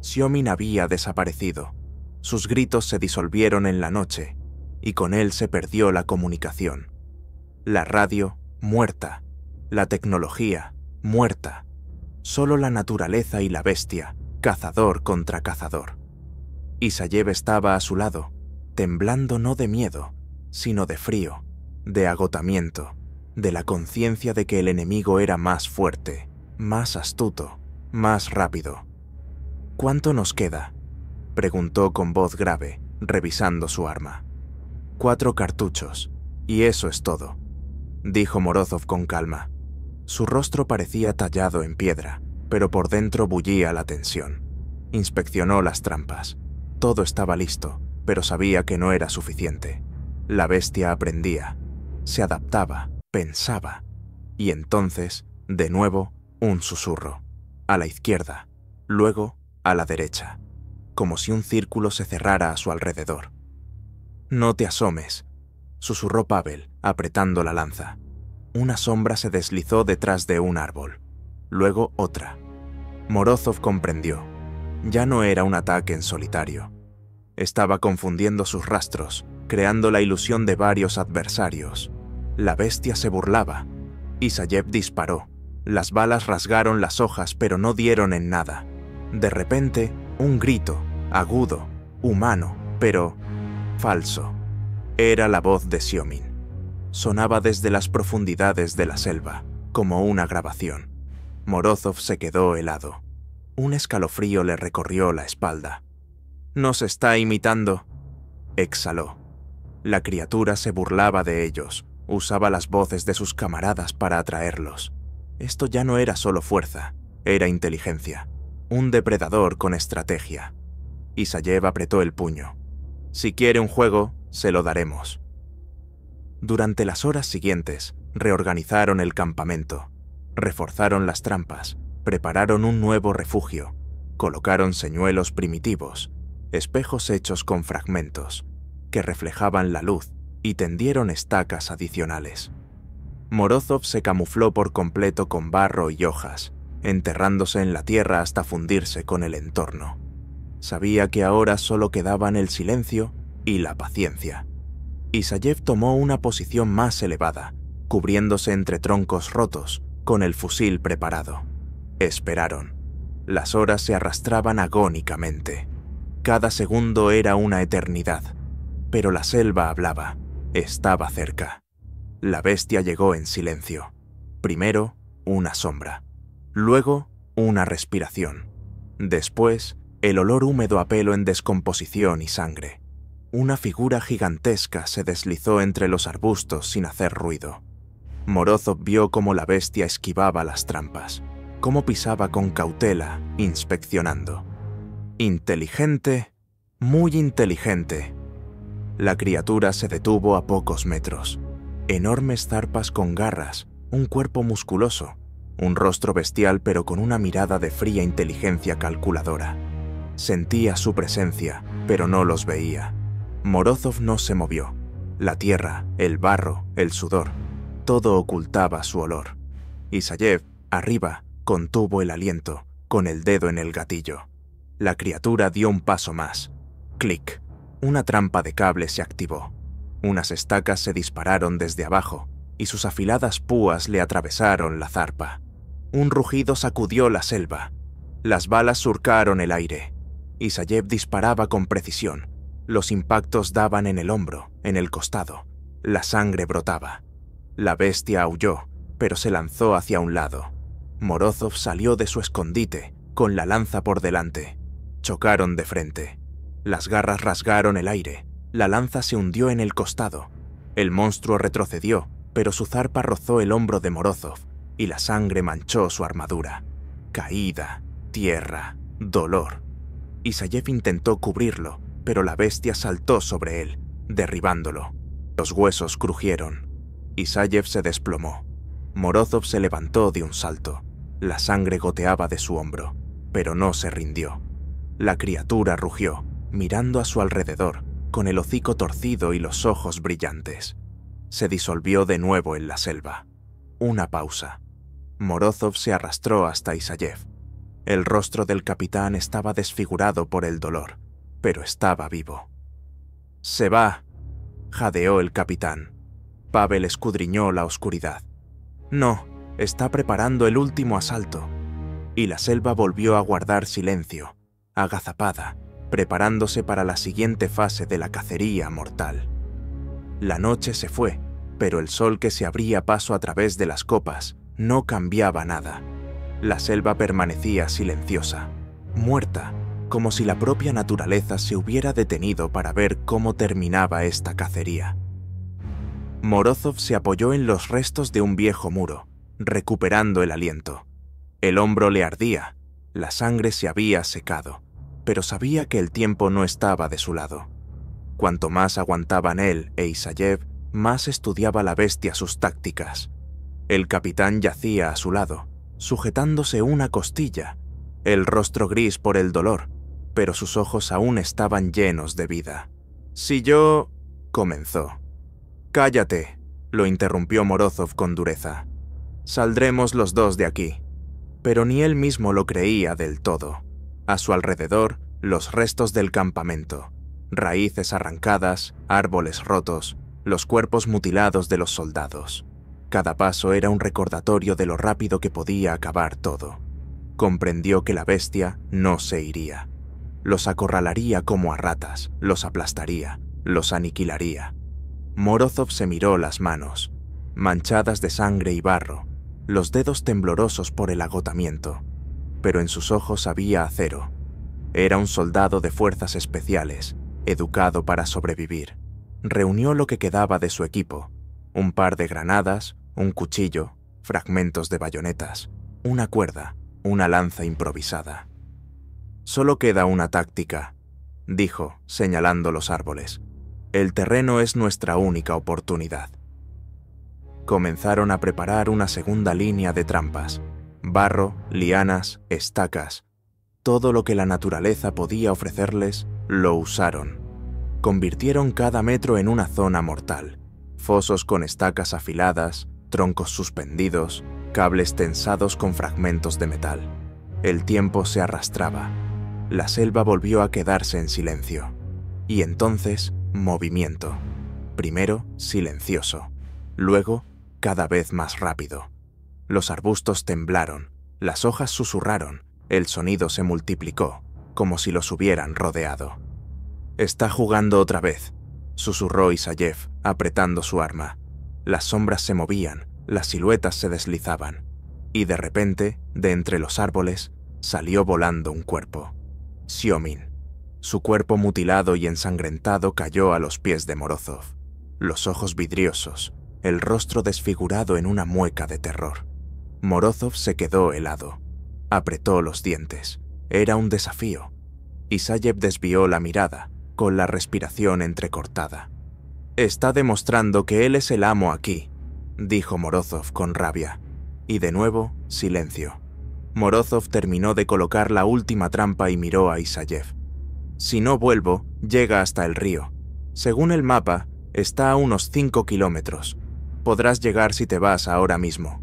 Xioming había desaparecido. Sus gritos se disolvieron en la noche, y con él se perdió la comunicación. La radio, muerta. La tecnología, muerta. Solo la naturaleza y la bestia, cazador contra cazador. Isayev estaba a su lado, temblando no de miedo, sino de frío, de agotamiento, de la conciencia de que el enemigo era más fuerte, más astuto, más rápido. «¿Cuánto nos queda?», preguntó con voz grave, revisando su arma. «4 cartuchos, y eso es todo», dijo Morozov con calma. Su rostro parecía tallado en piedra, pero por dentro bullía la tensión. Inspeccionó las trampas. Todo estaba listo, pero sabía que no era suficiente. La bestia aprendía, se adaptaba, pensaba. Y entonces, de nuevo, un susurro. A la izquierda, luego a la derecha, como si un círculo se cerrara a su alrededor. «No te asomes», susurró Pavel, apretando la lanza. Una sombra se deslizó detrás de un árbol, luego otra. Morozov comprendió. Ya no era un ataque en solitario. Estaba confundiendo sus rastros, creando la ilusión de varios adversarios. La bestia se burlaba. Isayev disparó. Las balas rasgaron las hojas, pero no dieron en nada. De repente, un grito, agudo, humano, pero falso. Era la voz de Xioming. Sonaba desde las profundidades de la selva, como una grabación. Morozov se quedó helado. Un escalofrío le recorrió la espalda. «Nos está imitando», exhaló. La criatura se burlaba de ellos, usaba las voces de sus camaradas para atraerlos. Esto ya no era solo fuerza, era inteligencia. Un depredador con estrategia. Isayev apretó el puño. «Si quiere un juego, se lo daremos». Durante las horas siguientes, reorganizaron el campamento, reforzaron las trampas, prepararon un nuevo refugio, colocaron señuelos primitivos, espejos hechos con fragmentos, que reflejaban la luz, y tendieron estacas adicionales. Morozov se camufló por completo con barro y hojas, enterrándose en la tierra hasta fundirse con el entorno. Sabía que ahora solo quedaban el silencio y la paciencia. Isayev tomó una posición más elevada, cubriéndose entre troncos rotos, con el fusil preparado. Esperaron. Las horas se arrastraban agónicamente. Cada segundo era una eternidad. Pero la selva hablaba. Estaba cerca. La bestia llegó en silencio. Primero, una sombra. Luego, una respiración. Después, el olor húmedo a pelo en descomposición y sangre. Una figura gigantesca se deslizó entre los arbustos sin hacer ruido. Morozov vio cómo la bestia esquivaba las trampas, cómo pisaba con cautela, inspeccionando. Inteligente, muy inteligente. La criatura se detuvo a pocos metros. Enormes zarpas con garras, un cuerpo musculoso, un rostro bestial pero con una mirada de fría inteligencia calculadora. Sentía su presencia, pero no los veía. Morozov no se movió. La tierra, el barro, el sudor, todo ocultaba su olor. Isayev, arriba, contuvo el aliento, con el dedo en el gatillo. La criatura dio un paso más. Clic. Una trampa de cable se activó. Unas estacas se dispararon desde abajo, y sus afiladas púas le atravesaron la zarpa. Un rugido sacudió la selva. Las balas surcaron el aire. Isayev disparaba con precisión. Los impactos daban en el hombro, en el costado. La sangre brotaba. La bestia aulló, pero se lanzó hacia un lado. Morozov salió de su escondite, con la lanza por delante. Chocaron de frente. Las garras rasgaron el aire. La lanza se hundió en el costado. El monstruo retrocedió, pero su zarpa rozó el hombro de Morozov, y la sangre manchó su armadura. Caída, tierra, dolor. Isayev intentó cubrirlo, pero la bestia saltó sobre él, derribándolo. Los huesos crujieron. Isayev se desplomó. Morozov se levantó de un salto. La sangre goteaba de su hombro, pero no se rindió. La criatura rugió, mirando a su alrededor, con el hocico torcido y los ojos brillantes. Se disolvió de nuevo en la selva. Una pausa. Morozov se arrastró hasta Isayev. El rostro del capitán estaba desfigurado por el dolor, pero estaba vivo. «Se va», jadeó el capitán. Pavel escudriñó la oscuridad. «No, está preparando el último asalto». Y la selva volvió a guardar silencio, agazapada, preparándose para la siguiente fase de la cacería mortal. La noche se fue, pero el sol que se abría paso a través de las copas no cambiaba nada. La selva permanecía silenciosa, muerta, como si la propia naturaleza se hubiera detenido para ver cómo terminaba esta cacería. Morozov se apoyó en los restos de un viejo muro, recuperando el aliento. El hombro le ardía, la sangre se había secado, pero sabía que el tiempo no estaba de su lado. Cuanto más aguantaban él e Isayev, más estudiaba la bestia sus tácticas. El capitán yacía a su lado, sujetándose una costilla, el rostro gris por el dolor, pero sus ojos aún estaban llenos de vida. «Si yo…» comenzó. «Cállate», lo interrumpió Morozov con dureza. «Saldremos los dos de aquí». Pero ni él mismo lo creía del todo. A su alrededor, los restos del campamento, raíces arrancadas, árboles rotos, los cuerpos mutilados de los soldados. Cada paso era un recordatorio de lo rápido que podía acabar todo. Comprendió que la bestia no se iría. Los acorralaría como a ratas, los aplastaría, los aniquilaría. Morozov se miró las manos, manchadas de sangre y barro, los dedos temblorosos por el agotamiento, pero en sus ojos había acero. Era un soldado de fuerzas especiales, educado para sobrevivir. Reunió lo que quedaba de su equipo, un par de granadas, un cuchillo, fragmentos de bayonetas, una cuerda, una lanza improvisada. «Solo queda una táctica», dijo, señalando los árboles. «El terreno es nuestra única oportunidad». Comenzaron a preparar una segunda línea de trampas, barro, lianas, estacas. Todo lo que la naturaleza podía ofrecerles, lo usaron. Convirtieron cada metro en una zona mortal. Fosos con estacas afiladas, troncos suspendidos, cables tensados con fragmentos de metal. El tiempo se arrastraba. La selva volvió a quedarse en silencio. Y entonces, movimiento. Primero, silencioso. Luego, cada vez más rápido. Los arbustos temblaron, las hojas susurraron, el sonido se multiplicó, como si los hubieran rodeado. «Está jugando otra vez», susurró Isayev, apretando su arma. Las sombras se movían, las siluetas se deslizaban, y de repente, de entre los árboles, salió volando un cuerpo. Siomin. Su cuerpo mutilado y ensangrentado cayó a los pies de Morozov, los ojos vidriosos, el rostro desfigurado en una mueca de terror. Morozov se quedó helado. Apretó los dientes. Era un desafío. Isayev desvió la mirada, con la respiración entrecortada. «Está demostrando que él es el amo aquí», dijo Morozov con rabia. Y de nuevo, silencio. Morozov terminó de colocar la última trampa y miró a Isayev. «Si no vuelvo, llega hasta el río. Según el mapa, está a unos 5 kilómetros. Podrás llegar si te vas ahora mismo».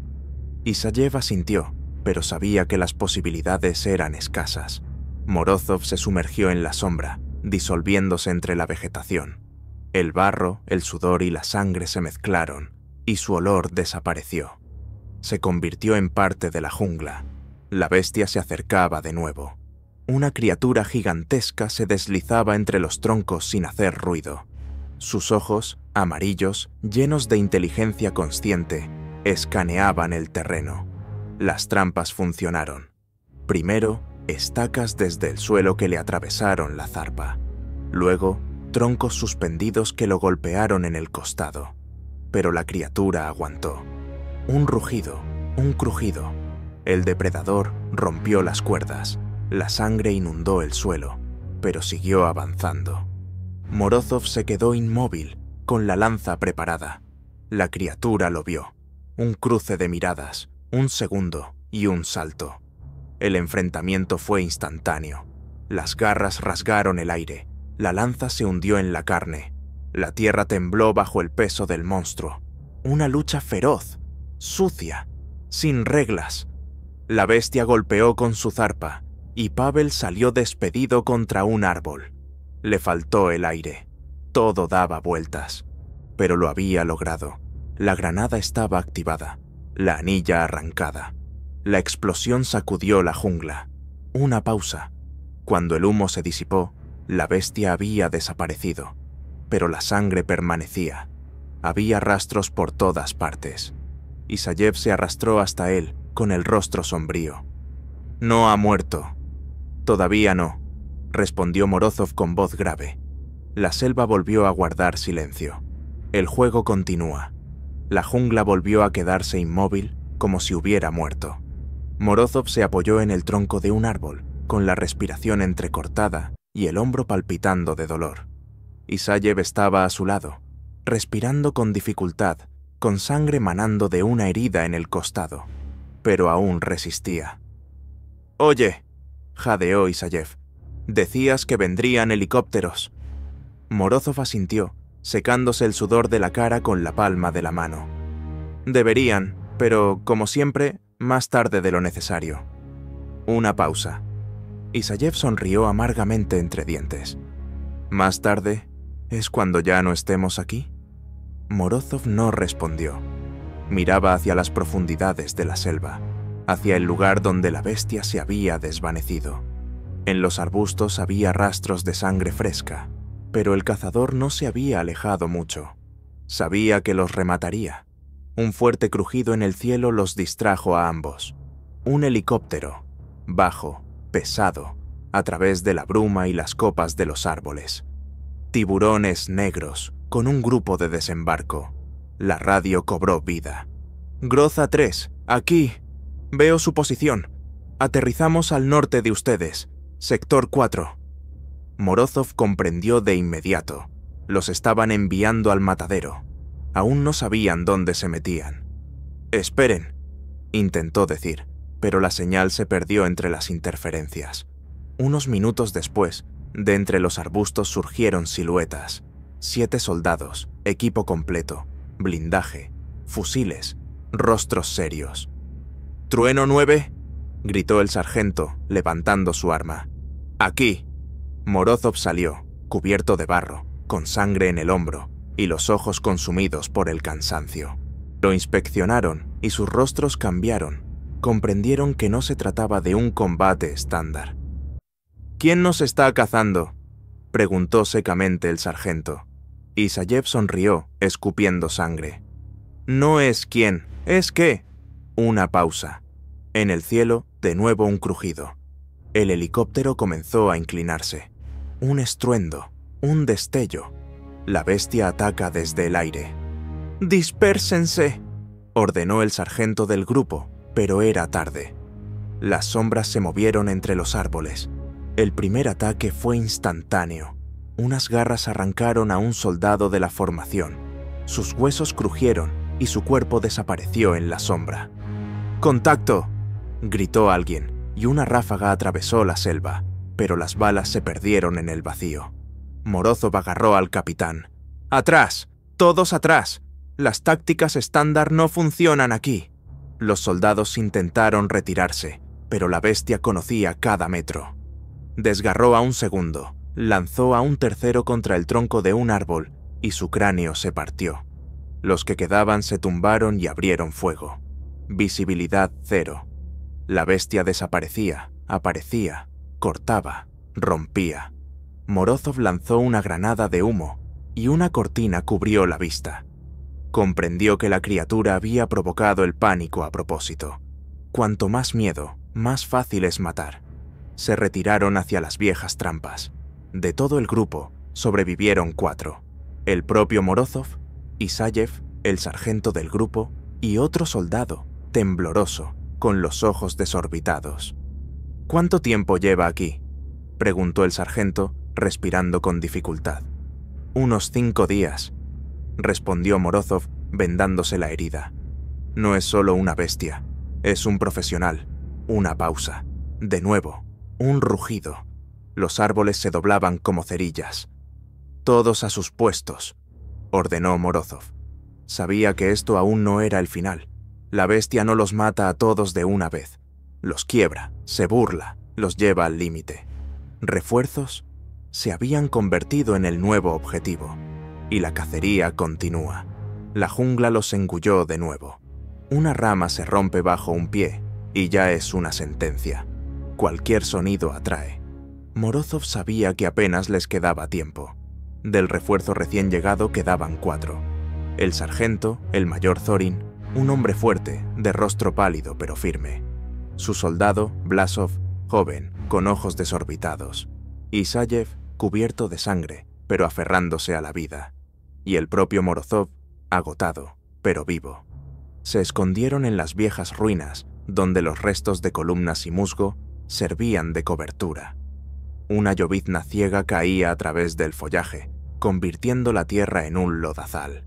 Isayev asintió, pero sabía que las posibilidades eran escasas. Morozov se sumergió en la sombra, disolviéndose entre la vegetación. El barro, el sudor y la sangre se mezclaron, y su olor desapareció. Se convirtió en parte de la jungla. La bestia se acercaba de nuevo. Una criatura gigantesca se deslizaba entre los troncos sin hacer ruido. Sus ojos, amarillos, llenos de inteligencia consciente, escaneaban el terreno. Las trampas funcionaron. Primero, estacas desde el suelo que le atravesaron la zarpa. Luego, troncos suspendidos que lo golpearon en el costado. Pero la criatura aguantó. Un rugido, un crujido. El depredador rompió las cuerdas. La sangre inundó el suelo, pero siguió avanzando. Morozov se quedó inmóvil, con la lanza preparada. La criatura lo vio. Un cruce de miradas, un segundo y un salto. El enfrentamiento fue instantáneo. Las garras rasgaron el aire, la lanza se hundió en la carne, la tierra tembló bajo el peso del monstruo. Una lucha feroz, sucia, sin reglas. La bestia golpeó con su zarpa, y Pavel salió despedido contra un árbol. Le faltó el aire. Todo daba vueltas. Pero lo había logrado. La granada estaba activada, la anilla arrancada. La explosión sacudió la jungla. Una pausa. Cuando el humo se disipó, La bestia había desaparecido, pero la sangre permanecía. Había rastros por todas partes. Isayev se arrastró hasta él, con el rostro sombrío. «No ha muerto». «Todavía no», respondió Morozov con voz grave. La selva volvió a guardar silencio. El juego continúa. La jungla volvió a quedarse inmóvil, como si hubiera muerto. Morozov se apoyó en el tronco de un árbol, con la respiración entrecortada y el hombro palpitando de dolor. Isayev estaba a su lado, respirando con dificultad, con sangre manando de una herida en el costado, pero aún resistía. «Oye», jadeó Isayev, «decías que vendrían helicópteros». Morozov asintió, secándose el sudor de la cara con la palma de la mano. «Deberían, pero, como siempre, más tarde de lo necesario». Una pausa. Isayev sonrió amargamente entre dientes. «¿Más tarde es cuando ya no estemos aquí?» Morozov no respondió. Miraba hacia las profundidades de la selva, hacia el lugar donde la bestia se había desvanecido. En los arbustos había rastros de sangre fresca, pero el cazador no se había alejado mucho. Sabía que los remataría. Un fuerte crujido en el cielo los distrajo a ambos. Un helicóptero, bajo, pesado, a través de la bruma y las copas de los árboles. Tiburones negros, con un grupo de desembarco. La radio cobró vida. «Groza 3, aquí. Veo su posición. Aterrizamos al norte de ustedes. Sector 4. Morozov comprendió de inmediato. Los estaban enviando al matadero. Aún no sabían dónde se metían. «Esperen», intentó decir, pero la señal se perdió entre las interferencias. Unos minutos después, de entre los arbustos surgieron siluetas. 7 soldados, equipo completo, blindaje, fusiles, rostros serios. «Trueno 9», gritó el sargento, levantando su arma. «Aquí». Morozov salió, cubierto de barro, con sangre en el hombro y los ojos consumidos por el cansancio. Lo inspeccionaron y sus rostros cambiaron. Comprendieron que no se trataba de un combate estándar. «¿Quién nos está cazando?», preguntó secamente el sargento. Isayev sonrió, escupiendo sangre. «No es quién, es qué». Una pausa. En el cielo, de nuevo un crujido. El helicóptero comenzó a inclinarse. Un estruendo, un destello. La bestia ataca desde el aire. «¡Dispérsense!», ordenó el sargento del grupo, pero era tarde. Las sombras se movieron entre los árboles. El primer ataque fue instantáneo. Unas garras arrancaron a un soldado de la formación. Sus huesos crujieron y su cuerpo desapareció en la sombra. «¡Contacto!», gritó alguien, y una ráfaga atravesó la selva, pero las balas se perdieron en el vacío. Morozov agarró al capitán. «¡Atrás! ¡Todos atrás! Las tácticas estándar no funcionan aquí». Los soldados intentaron retirarse, pero la bestia conocía cada metro. Desgarró a un segundo, lanzó a un tercero contra el tronco de un árbol y su cráneo se partió. Los que quedaban se tumbaron y abrieron fuego. Visibilidad 0. La bestia desaparecía, aparecía, cortaba, rompía. Morozov lanzó una granada de humo y una cortina cubrió la vista. Comprendió que la criatura había provocado el pánico a propósito. Cuanto más miedo, más fácil es matar. Se retiraron hacia las viejas trampas. De todo el grupo, sobrevivieron 4. El propio Morozov, Isayev, el sargento del grupo y otro soldado, tembloroso, con los ojos desorbitados. «¿Cuánto tiempo lleva aquí?», preguntó el sargento, respirando con dificultad. «Unos 5 días», respondió Morozov, vendándose la herida. «No es solo una bestia, es un profesional». Una pausa. De nuevo, un rugido. Los árboles se doblaban como cerillas. «Todos a sus puestos», ordenó Morozov. Sabía que esto aún no era el final. La bestia no los mata a todos de una vez. Los quiebra, se burla, los lleva al límite. ¿Refuerzos? Se habían convertido en el nuevo objetivo. Y la cacería continúa. La jungla los engulló de nuevo. Una rama se rompe bajo un pie y ya es una sentencia. Cualquier sonido atrae. Morozov sabía que apenas les quedaba tiempo. Del refuerzo recién llegado quedaban 4. El sargento, el mayor Thorin, un hombre fuerte, de rostro pálido pero firme. Su soldado, Blasov, joven, con ojos desorbitados. Isayev, cubierto de sangre, pero aferrándose a la vida. Y el propio Morozov, agotado, pero vivo. Se escondieron en las viejas ruinas, donde los restos de columnas y musgo servían de cobertura. Una llovizna ciega caía a través del follaje, convirtiendo la tierra en un lodazal.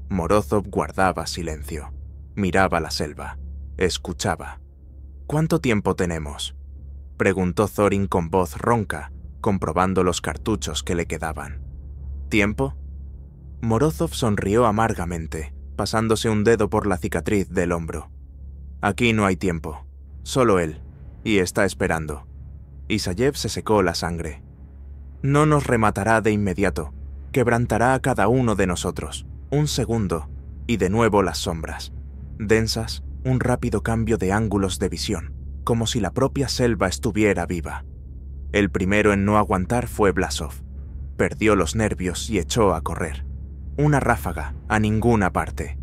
Morozov guardaba silencio, miraba la selva, escuchaba. «¿Cuánto tiempo tenemos?», preguntó Thorin con voz ronca, comprobando los cartuchos que le quedaban. «¿Tiempo?». Morozov sonrió amargamente, pasándose un dedo por la cicatriz del hombro. «Aquí no hay tiempo, solo él, y está esperando». Isayev se secó la sangre. «No nos rematará de inmediato, quebrantará a cada uno de nosotros. Un segundo, y de nuevo las sombras. Densas, un rápido cambio de ángulos de visión, como si la propia selva estuviera viva. El primero en no aguantar fue Blasov. Perdió los nervios y echó a correr. Una ráfaga, a ninguna parte.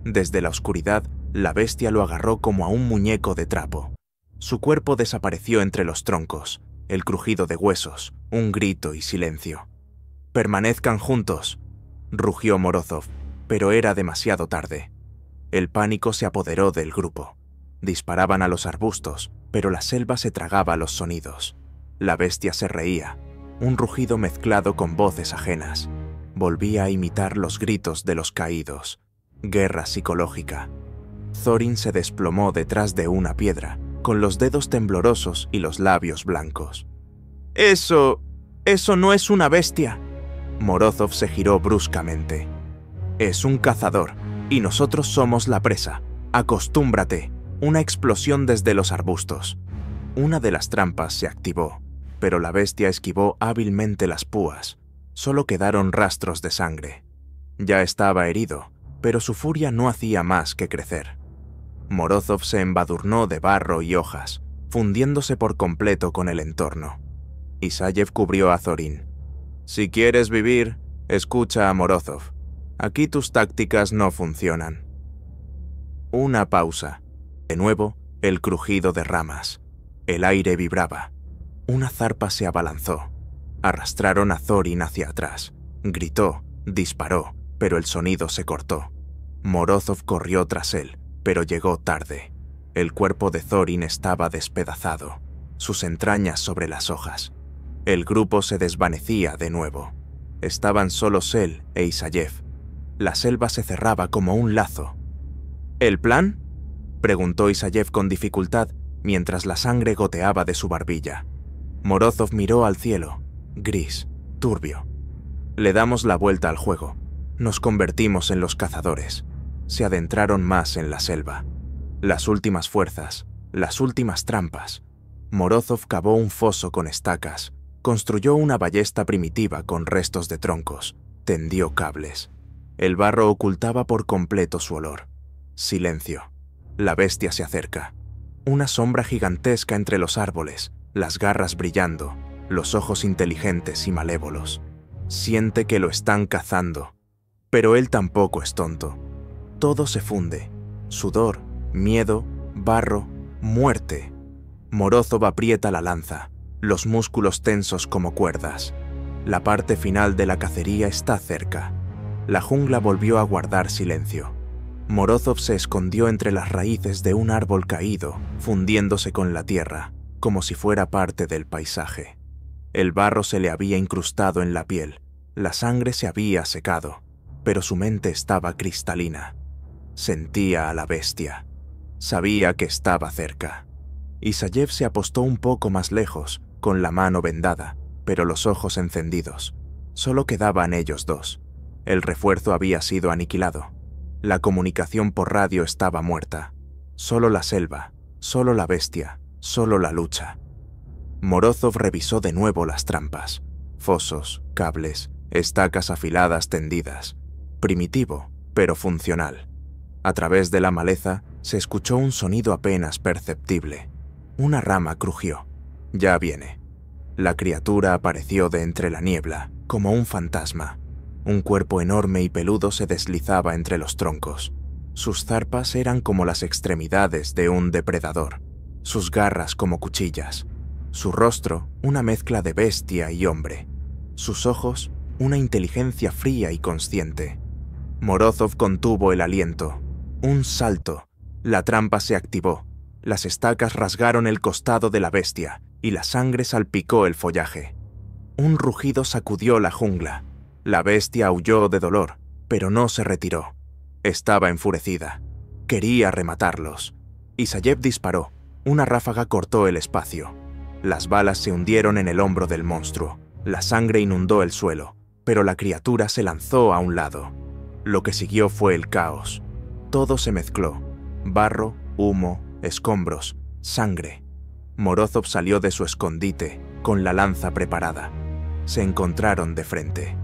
Desde la oscuridad, la bestia lo agarró como a un muñeco de trapo. Su cuerpo desapareció entre los troncos, el crujido de huesos, un grito y silencio. «Permanezcan juntos», rugió Morozov, pero era demasiado tarde. El pánico se apoderó del grupo. Disparaban a los arbustos, pero la selva se tragaba los sonidos. La bestia se reía, un rugido mezclado con voces ajenas. Volvía a imitar los gritos de los caídos. Guerra psicológica. Thorin se desplomó detrás de una piedra, con los dedos temblorosos y los labios blancos. «Eso no es una bestia». Morozov se giró bruscamente. «Es un cazador, y nosotros somos la presa. Acostúmbrate». Una explosión desde los arbustos. Una de las trampas se activó, pero la bestia esquivó hábilmente las púas. Solo quedaron rastros de sangre. Ya estaba herido, pero su furia no hacía más que crecer. Morozov se embadurnó de barro y hojas, fundiéndose por completo con el entorno. Isayev cubrió a Thorin. «Si quieres vivir, escucha a Morozov. Aquí tus tácticas no funcionan». Una pausa. De nuevo, el crujido de ramas. El aire vibraba. Una zarpa se abalanzó. Arrastraron a Thorin hacia atrás. Gritó, disparó, pero el sonido se cortó. Morozov corrió tras él, pero llegó tarde. El cuerpo de Thorin estaba despedazado, sus entrañas sobre las hojas. El grupo se desvanecía de nuevo. Estaban solos él e Isayev. La selva se cerraba como un lazo. «¿El plan?», preguntó Isayev con dificultad, mientras la sangre goteaba de su barbilla. Morozov miró al cielo, gris, turbio. «Le damos la vuelta al juego. Nos convertimos en los cazadores». Se adentraron más en la selva. Las últimas fuerzas, las últimas trampas. Morozov cavó un foso con estacas, construyó una ballesta primitiva con restos de troncos, tendió cables. El barro ocultaba por completo su olor. Silencio. La bestia se acerca. Una sombra gigantesca entre los árboles, las garras brillando, los ojos inteligentes y malévolos. Siente que lo están cazando. Pero él tampoco es tonto. Todo se funde. Sudor, miedo, barro, muerte. Morozov aprieta la lanza, los músculos tensos como cuerdas. La parte final de la cacería está cerca. La jungla volvió a guardar silencio. Morozov se escondió entre las raíces de un árbol caído, fundiéndose con la tierra, como si fuera parte del paisaje. El barro se le había incrustado en la piel, la sangre se había secado, pero su mente estaba cristalina. Sentía a la bestia. Sabía que estaba cerca. Isayev se apostó un poco más lejos, con la mano vendada, pero los ojos encendidos. Solo quedaban ellos dos. El refuerzo había sido aniquilado. La comunicación por radio estaba muerta. Solo la selva, solo la bestia, solo la lucha. Morozov revisó de nuevo las trampas. Fosos, cables, estacas afiladas tendidas. Primitivo, pero funcional. A través de la maleza se escuchó un sonido apenas perceptible. Una rama crujió. «Ya viene». La criatura apareció de entre la niebla, como un fantasma. Un cuerpo enorme y peludo se deslizaba entre los troncos. Sus zarpas eran como las extremidades de un depredador, sus garras como cuchillas, su rostro una mezcla de bestia y hombre, sus ojos una inteligencia fría y consciente. Morozov contuvo el aliento. Un salto. La trampa se activó. Las estacas rasgaron el costado de la bestia y la sangre salpicó el follaje. Un rugido sacudió la jungla. La bestia aulló de dolor, pero no se retiró. Estaba enfurecida. Quería rematarlos. Isayev disparó. Una ráfaga cortó el espacio. Las balas se hundieron en el hombro del monstruo. La sangre inundó el suelo, pero la criatura se lanzó a un lado. Lo que siguió fue el caos. Todo se mezcló. Barro, humo, escombros, sangre. Morozov salió de su escondite, con la lanza preparada. Se encontraron de frente.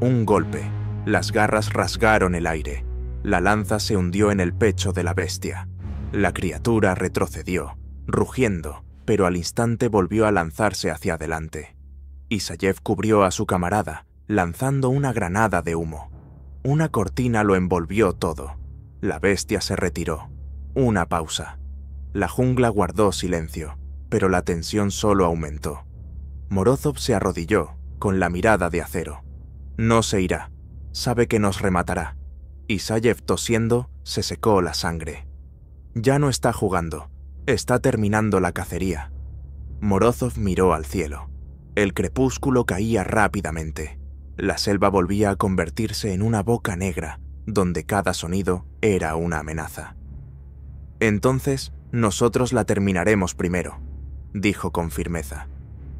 Un golpe. Las garras rasgaron el aire. La lanza se hundió en el pecho de la bestia. La criatura retrocedió, rugiendo, pero al instante volvió a lanzarse hacia adelante. Isayev cubrió a su camarada, lanzando una granada de humo. Una cortina lo envolvió todo. La bestia se retiró. Una pausa. La jungla guardó silencio, pero la tensión solo aumentó. Morozov se arrodilló, con la mirada de acero. No se irá. Sabe que nos rematará. Isayev, tosiendo, se secó la sangre. Ya no está jugando. Está terminando la cacería. Morozov miró al cielo. El crepúsculo caía rápidamente. La selva volvía a convertirse en una boca negra, donde cada sonido era una amenaza. Entonces, nosotros la terminaremos primero, dijo con firmeza.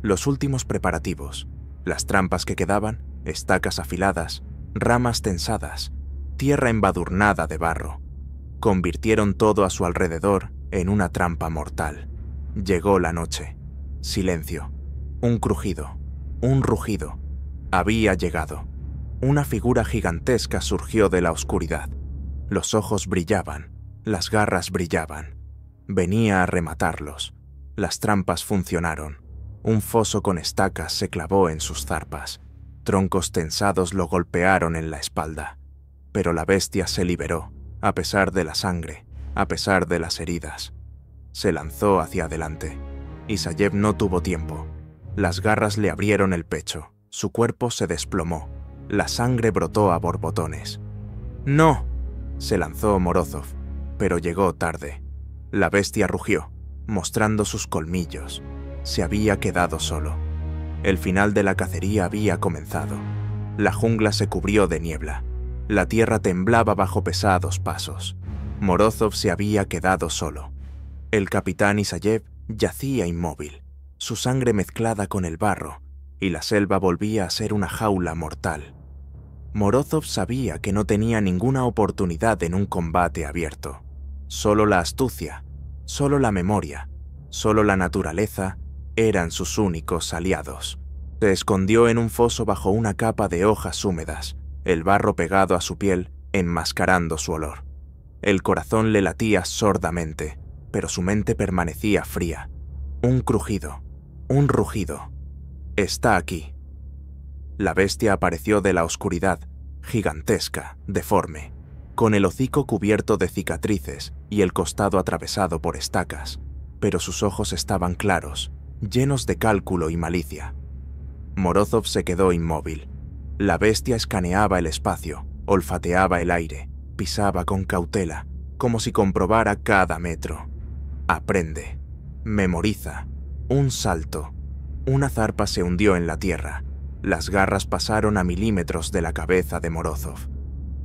Los últimos preparativos, las trampas que quedaban, estacas afiladas, ramas tensadas, tierra embadurnada de barro, convirtieron todo a su alrededor en una trampa mortal. Llegó la noche. Silencio. Un crujido. Un rugido. Había llegado. Una figura gigantesca surgió de la oscuridad. Los ojos brillaban, las garras brillaban. Venía a rematarlos. Las trampas funcionaron. Un foso con estacas se clavó en sus zarpas. Troncos tensados lo golpearon en la espalda. Pero la bestia se liberó, a pesar de la sangre, a pesar de las heridas. Se lanzó hacia adelante. Isayev no tuvo tiempo. Las garras le abrieron el pecho. Su cuerpo se desplomó. La sangre brotó a borbotones. ¡No!, se lanzó Morozov, pero llegó tarde. La bestia rugió, mostrando sus colmillos. Se había quedado solo. El final de la cacería había comenzado. La jungla se cubrió de niebla. La tierra temblaba bajo pesados pasos. Morozov se había quedado solo. El capitán Isayev yacía inmóvil, su sangre mezclada con el barro, y la selva volvía a ser una jaula mortal. Morozov sabía que no tenía ninguna oportunidad en un combate abierto. Solo la astucia, solo la memoria, solo la naturaleza eran sus únicos aliados. Se escondió en un foso bajo una capa de hojas húmedas, el barro pegado a su piel, enmascarando su olor. El corazón le latía sordamente, pero su mente permanecía fría. Un crujido, un rugido. Está aquí. La bestia apareció de la oscuridad, gigantesca, deforme, con el hocico cubierto de cicatrices y el costado atravesado por estacas, pero sus ojos estaban claros, llenos de cálculo y malicia. Morozov se quedó inmóvil. La bestia escaneaba el espacio, olfateaba el aire, pisaba con cautela, como si comprobara cada metro. Aprende, memoriza, un salto. Una zarpa se hundió en la tierra. Las garras pasaron a milímetros de la cabeza de Morozov.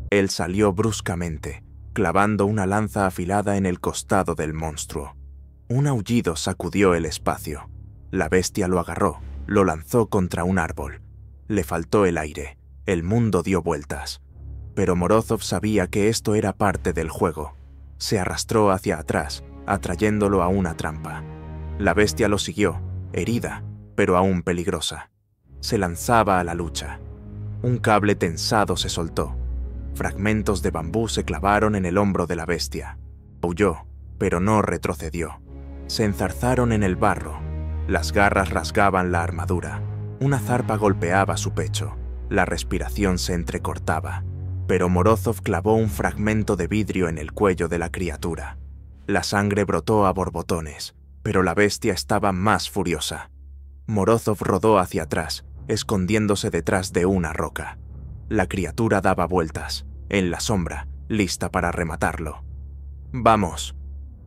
Él salió bruscamente, clavando una lanza afilada en el costado del monstruo. Un aullido sacudió el espacio. La bestia lo agarró, lo lanzó contra un árbol. Le faltó el aire. El mundo dio vueltas. Pero Morozov sabía que esto era parte del juego. Se arrastró hacia atrás, atrayéndolo a una trampa. La bestia lo siguió, herida, pero aún peligrosa. Se lanzaba a la lucha. Un cable tensado se soltó. Fragmentos de bambú se clavaron en el hombro de la bestia. Huyó, pero no retrocedió. Se enzarzaron en el barro. Las garras rasgaban la armadura. Una zarpa golpeaba su pecho. La respiración se entrecortaba. Pero Morozov clavó un fragmento de vidrio en el cuello de la criatura. La sangre brotó a borbotones, pero la bestia estaba más furiosa. Morozov rodó hacia atrás, escondiéndose detrás de una roca. La criatura daba vueltas, en la sombra, lista para rematarlo. «Vamos»,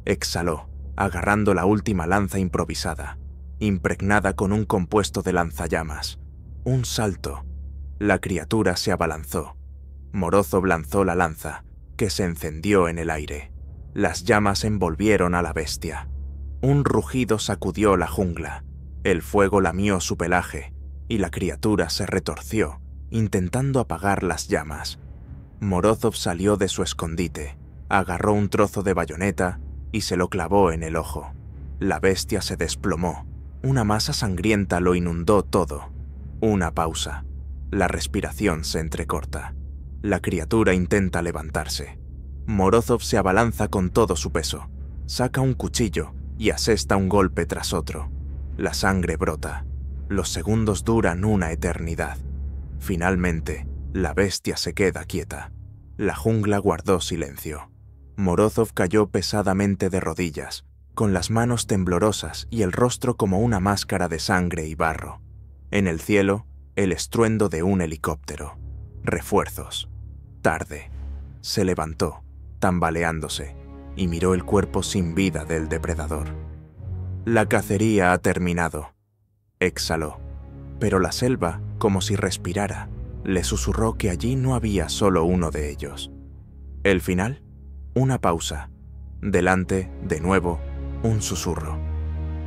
exhaló, agarrando la última lanza improvisada, impregnada con un compuesto de lanzallamas. Un salto. La criatura se abalanzó. Morozov lanzó la lanza, que se encendió en el aire. Las llamas envolvieron a la bestia. Un rugido sacudió la jungla. El fuego lamió su pelaje, y la criatura se retorció, intentando apagar las llamas. Morozov salió de su escondite, agarró un trozo de bayoneta y se lo clavó en el ojo. La bestia se desplomó. Una masa sangrienta lo inundó todo. Una pausa. La respiración se entrecorta. La criatura intenta levantarse. Morozov se abalanza con todo su peso. Saca un cuchillo y asesta un golpe tras otro. La sangre brota. Los segundos duran una eternidad. Finalmente, la bestia se queda quieta. La jungla guardó silencio. Morozov cayó pesadamente de rodillas, con las manos temblorosas y el rostro como una máscara de sangre y barro. En el cielo, el estruendo de un helicóptero. Refuerzos. Tarde. Se levantó, tambaleándose, y miró el cuerpo sin vida del depredador. La cacería ha terminado. Exhaló. Pero la selva, como si respirara, le susurró que allí no había solo uno de ellos. ¿El final? Una pausa. Delante, de nuevo, un susurro.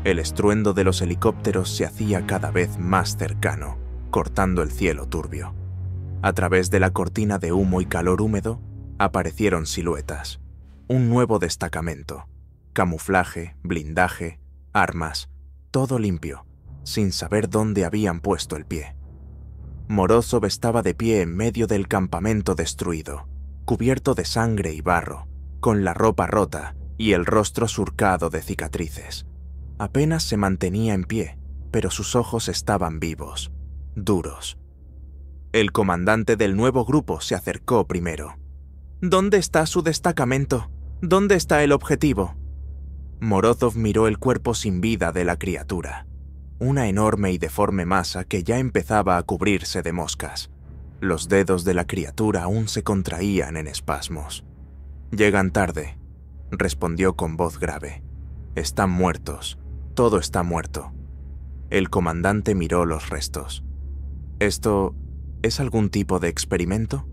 El estruendo de los helicópteros se hacía cada vez más cercano, cortando el cielo turbio. A través de la cortina de humo y calor húmedo, aparecieron siluetas. Un nuevo destacamento. Camuflaje, blindaje, armas, todo limpio, sin saber dónde habían puesto el pie. Morozov estaba de pie en medio del campamento destruido, cubierto de sangre y barro, con la ropa rota y el rostro surcado de cicatrices. Apenas se mantenía en pie, pero sus ojos estaban vivos, duros. El comandante del nuevo grupo se acercó primero. «¿Dónde está su destacamento? ¿Dónde está el objetivo?» Morozov miró el cuerpo sin vida de la criatura. Una enorme y deforme masa que ya empezaba a cubrirse de moscas. Los dedos de la criatura aún se contraían en espasmos. «Llegan tarde», respondió con voz grave. «Están muertos. Todo está muerto». El comandante miró los restos. «¿Esto es algún tipo de experimento?»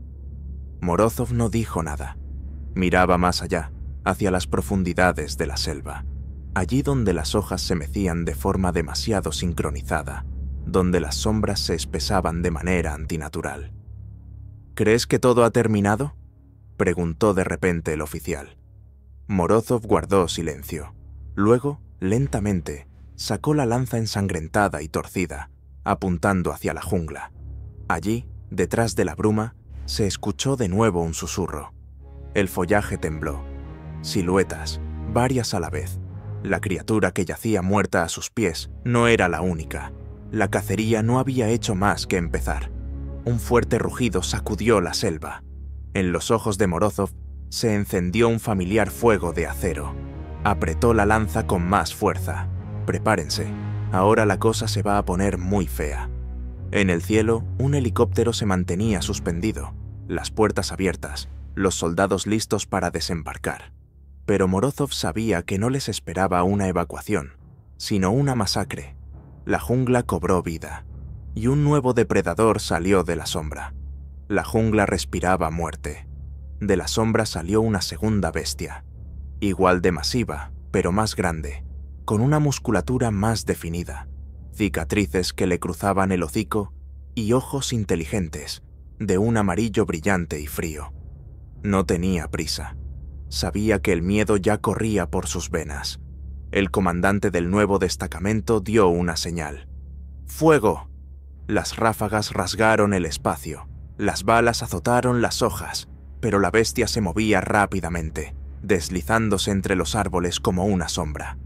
Morozov no dijo nada. Miraba más allá, hacia las profundidades de la selva, allí donde las hojas se mecían de forma demasiado sincronizada, donde las sombras se espesaban de manera antinatural. «¿Crees que todo ha terminado?», preguntó de repente el oficial. Morozov guardó silencio. Luego, lentamente, sacó la lanza ensangrentada y torcida, apuntando hacia la jungla. Allí, detrás de la bruma, se escuchó de nuevo un susurro. El follaje tembló. Siluetas, varias a la vez. La criatura que yacía muerta a sus pies no era la única. La cacería no había hecho más que empezar. Un fuerte rugido sacudió la selva. En los ojos de Morozov se encendió un familiar fuego de acero. Apretó la lanza con más fuerza. «Prepárense, ahora la cosa se va a poner muy fea». En el cielo, un helicóptero se mantenía suspendido, las puertas abiertas, los soldados listos para desembarcar. Pero Morozov sabía que no les esperaba una evacuación, sino una masacre. La jungla cobró vida, y un nuevo depredador salió de la sombra. La jungla respiraba muerte. De la sombra salió una segunda bestia, igual de masiva, pero más grande, con una musculatura más definida, cicatrices que le cruzaban el hocico y ojos inteligentes, de un amarillo brillante y frío. No tenía prisa. Sabía que el miedo ya corría por sus venas. El comandante del nuevo destacamento dio una señal. ¡Fuego! Las ráfagas rasgaron el espacio, las balas azotaron las hojas, pero la bestia se movía rápidamente, deslizándose entre los árboles como una sombra.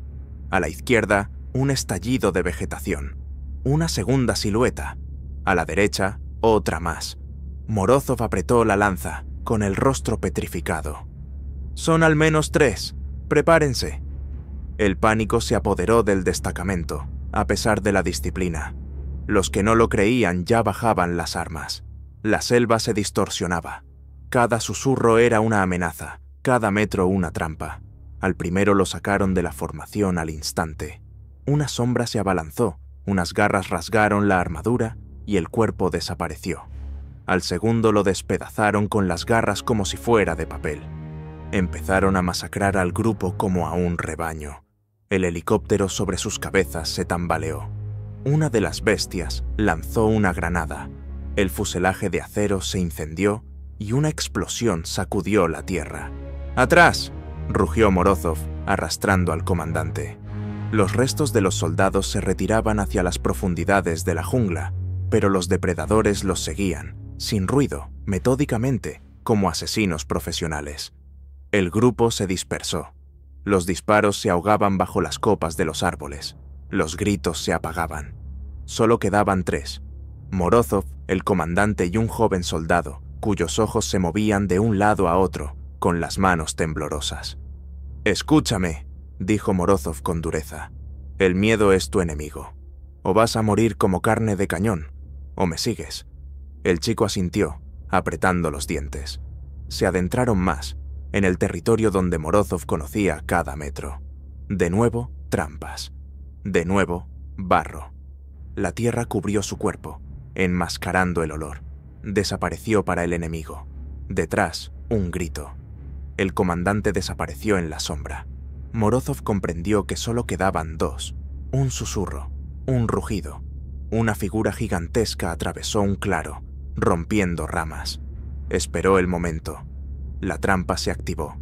A la izquierda, Un estallido de vegetación. Una segunda silueta. A la derecha, otra más. Morozov apretó la lanza, con el rostro petrificado. «Son al menos 3. Prepárense». El pánico se apoderó del destacamento, a pesar de la disciplina. Los que no lo creían ya bajaban las armas. La selva se distorsionaba. Cada susurro era una amenaza, cada metro una trampa. Al primero lo sacaron de la formación al instante. Una sombra se abalanzó, unas garras rasgaron la armadura y el cuerpo desapareció. Al segundo lo despedazaron con las garras como si fuera de papel. Empezaron a masacrar al grupo como a un rebaño. El helicóptero sobre sus cabezas se tambaleó. Una de las bestias lanzó una granada. El fuselaje de acero se incendió y una explosión sacudió la tierra. «¡Atrás!», rugió Morozov, arrastrando al comandante. Los restos de los soldados se retiraban hacia las profundidades de la jungla, pero los depredadores los seguían, sin ruido, metódicamente, como asesinos profesionales. El grupo se dispersó. Los disparos se ahogaban bajo las copas de los árboles. Los gritos se apagaban. Solo quedaban 3. Morozov, el comandante y un joven soldado, cuyos ojos se movían de un lado a otro, con las manos temblorosas. «Escúchame», dijo Morozov con dureza. «El miedo es tu enemigo. O vas a morir como carne de cañón, o me sigues». El chico asintió, apretando los dientes. Se adentraron más, en el territorio donde Morozov conocía cada metro. De nuevo, trampas. De nuevo, barro. La tierra cubrió su cuerpo, enmascarando el olor. Desapareció para el enemigo. Detrás, un grito. El comandante desapareció en la sombra. Morozov comprendió que solo quedaban 2. Un susurro, un rugido. Una figura gigantesca atravesó un claro, rompiendo ramas. Esperó el momento. La trampa se activó.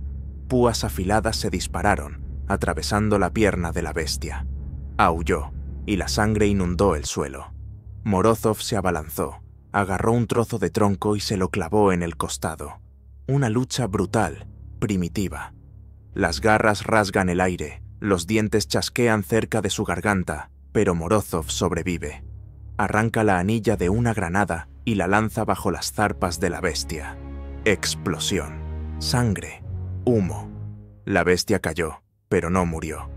Púas afiladas se dispararon, atravesando la pierna de la bestia. Aulló, y la sangre inundó el suelo. Morozov se abalanzó, agarró un trozo de tronco y se lo clavó en el costado. Una lucha brutal, primitiva. Las garras rasgan el aire, los dientes chasquean cerca de su garganta, pero Morozov sobrevive. Arranca la anilla de una granada y la lanza bajo las zarpas de la bestia. Explosión. Sangre. Humo. La bestia cayó, pero no murió.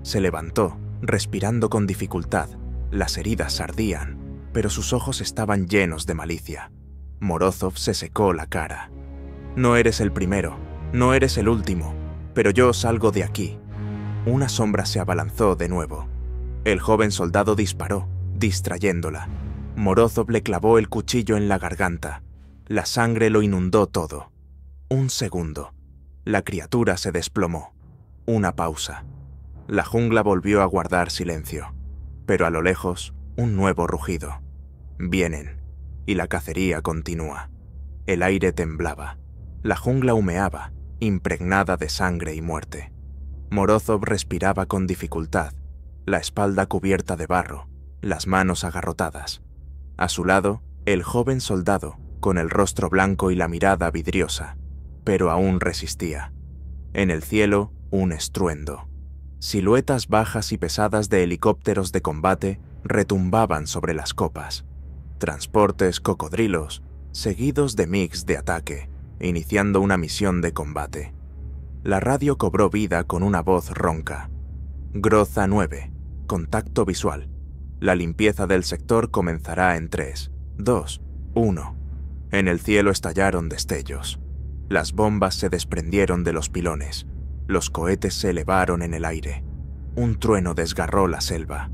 Se levantó, respirando con dificultad. Las heridas ardían, pero sus ojos estaban llenos de malicia. Morozov se secó la cara. «No eres el primero, no eres el último, pero yo salgo de aquí». Una sombra se abalanzó de nuevo. El joven soldado disparó, distrayéndola. Morozov le clavó el cuchillo en la garganta. La sangre lo inundó todo. Un segundo. La criatura se desplomó. Una pausa. La jungla volvió a guardar silencio, pero a lo lejos, un nuevo rugido. Vienen, y la cacería continúa. El aire temblaba. La jungla humeaba, impregnada de sangre y muerte. Morozov respiraba con dificultad, la espalda cubierta de barro, las manos agarrotadas. A su lado, el joven soldado, con el rostro blanco y la mirada vidriosa, pero aún resistía. En el cielo, un estruendo. Siluetas bajas y pesadas de helicópteros de combate retumbaban sobre las copas. Transportes cocodrilos, seguidos de MiGs de ataque, iniciando una misión de combate. La radio cobró vida con una voz ronca. Groza 9. Contacto visual. La limpieza del sector comenzará en 3, 2, 1. En el cielo estallaron destellos. Las bombas se desprendieron de los pilones. Los cohetes se elevaron en el aire. Un trueno desgarró la selva.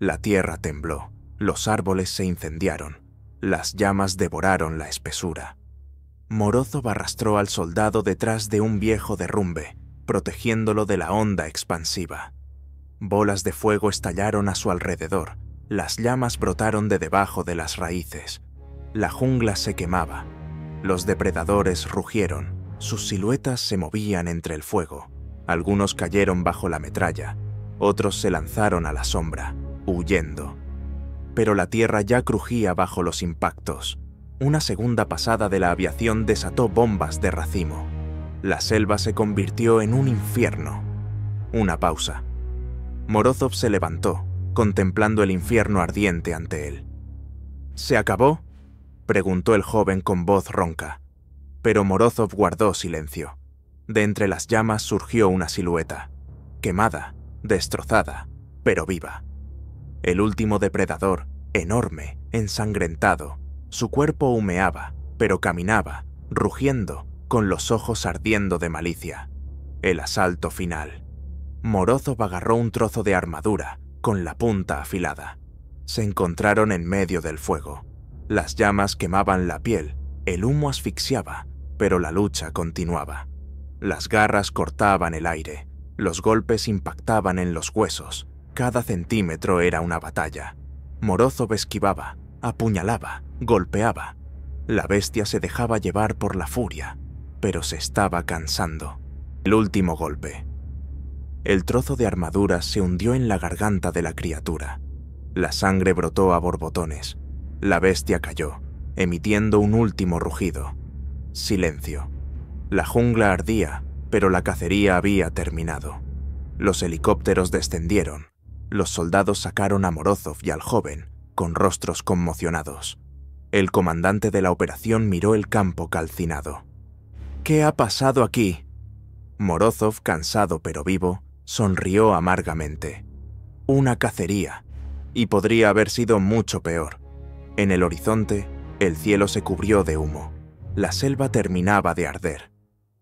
La tierra tembló. Los árboles se incendiaron. Las llamas devoraron la espesura. Morozov arrastró al soldado detrás de un viejo derrumbe, protegiéndolo de la onda expansiva. Bolas de fuego estallaron a su alrededor. Las llamas brotaron de debajo de las raíces. La jungla se quemaba. Los depredadores rugieron. Sus siluetas se movían entre el fuego. Algunos cayeron bajo la metralla. Otros se lanzaron a la sombra, huyendo. Pero la tierra ya crujía bajo los impactos. Una segunda pasada de la aviación desató bombas de racimo. La selva se convirtió en un infierno. Una pausa. Morozov se levantó, contemplando el infierno ardiente ante él. ¿Se acabó?, preguntó el joven con voz ronca. Pero Morozov guardó silencio. De entre las llamas surgió una silueta, quemada, destrozada, pero viva. El último depredador, enorme, ensangrentado, su cuerpo humeaba, pero caminaba, rugiendo, con los ojos ardiendo de malicia. El asalto final. Morozov agarró un trozo de armadura, con la punta afilada. Se encontraron en medio del fuego. Las llamas quemaban la piel, el humo asfixiaba, pero la lucha continuaba. Las garras cortaban el aire, los golpes impactaban en los huesos, cada centímetro era una batalla. Morozov esquivaba, apuñalaba, golpeaba. La bestia se dejaba llevar por la furia, pero se estaba cansando. El último golpe. El trozo de armadura se hundió en la garganta de la criatura. La sangre brotó a borbotones. La bestia cayó, emitiendo un último rugido. Silencio. La jungla ardía, pero la cacería había terminado. Los helicópteros descendieron. Los soldados sacaron a Morozov y al joven, con rostros conmocionados. El comandante de la operación miró el campo calcinado. ¿Qué ha pasado aquí? Morozov, cansado pero vivo, sonrió amargamente. Una cacería, y podría haber sido mucho peor. En el horizonte, el cielo se cubrió de humo. La selva terminaba de arder.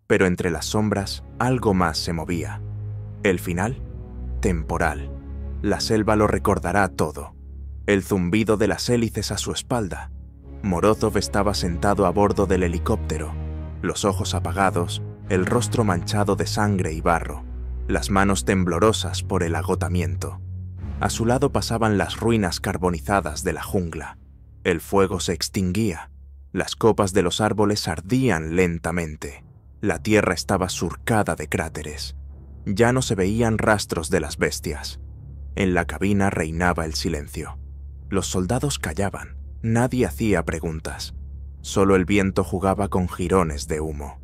Pero entre las sombras, algo más se movía. El final, temporal. La selva lo recordará todo. El zumbido de las hélices a su espalda. Morozov estaba sentado a bordo del helicóptero, los ojos apagados, el rostro manchado de sangre y barro, las manos temblorosas por el agotamiento. A su lado pasaban las ruinas carbonizadas de la jungla. El fuego se extinguía. Las copas de los árboles ardían lentamente. La tierra estaba surcada de cráteres. Ya no se veían rastros de las bestias. En la cabina reinaba el silencio. Los soldados callaban. Nadie hacía preguntas. Solo el viento jugaba con jirones de humo.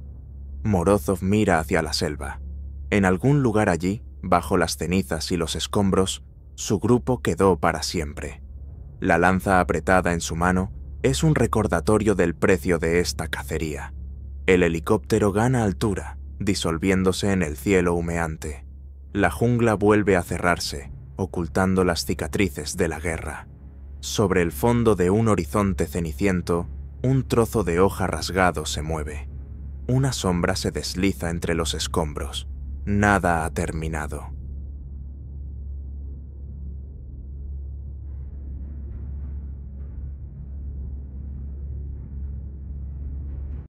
Morozov mira hacia la selva. En algún lugar allí, bajo las cenizas y los escombros, su grupo quedó para siempre. La lanza apretada en su mano es un recordatorio del precio de esta cacería. El helicóptero gana altura, disolviéndose en el cielo humeante. La jungla vuelve a cerrarse, ocultando las cicatrices de la guerra. Sobre el fondo de un horizonte ceniciento, un trozo de hoja rasgado se mueve. Una sombra se desliza entre los escombros. Nada ha terminado.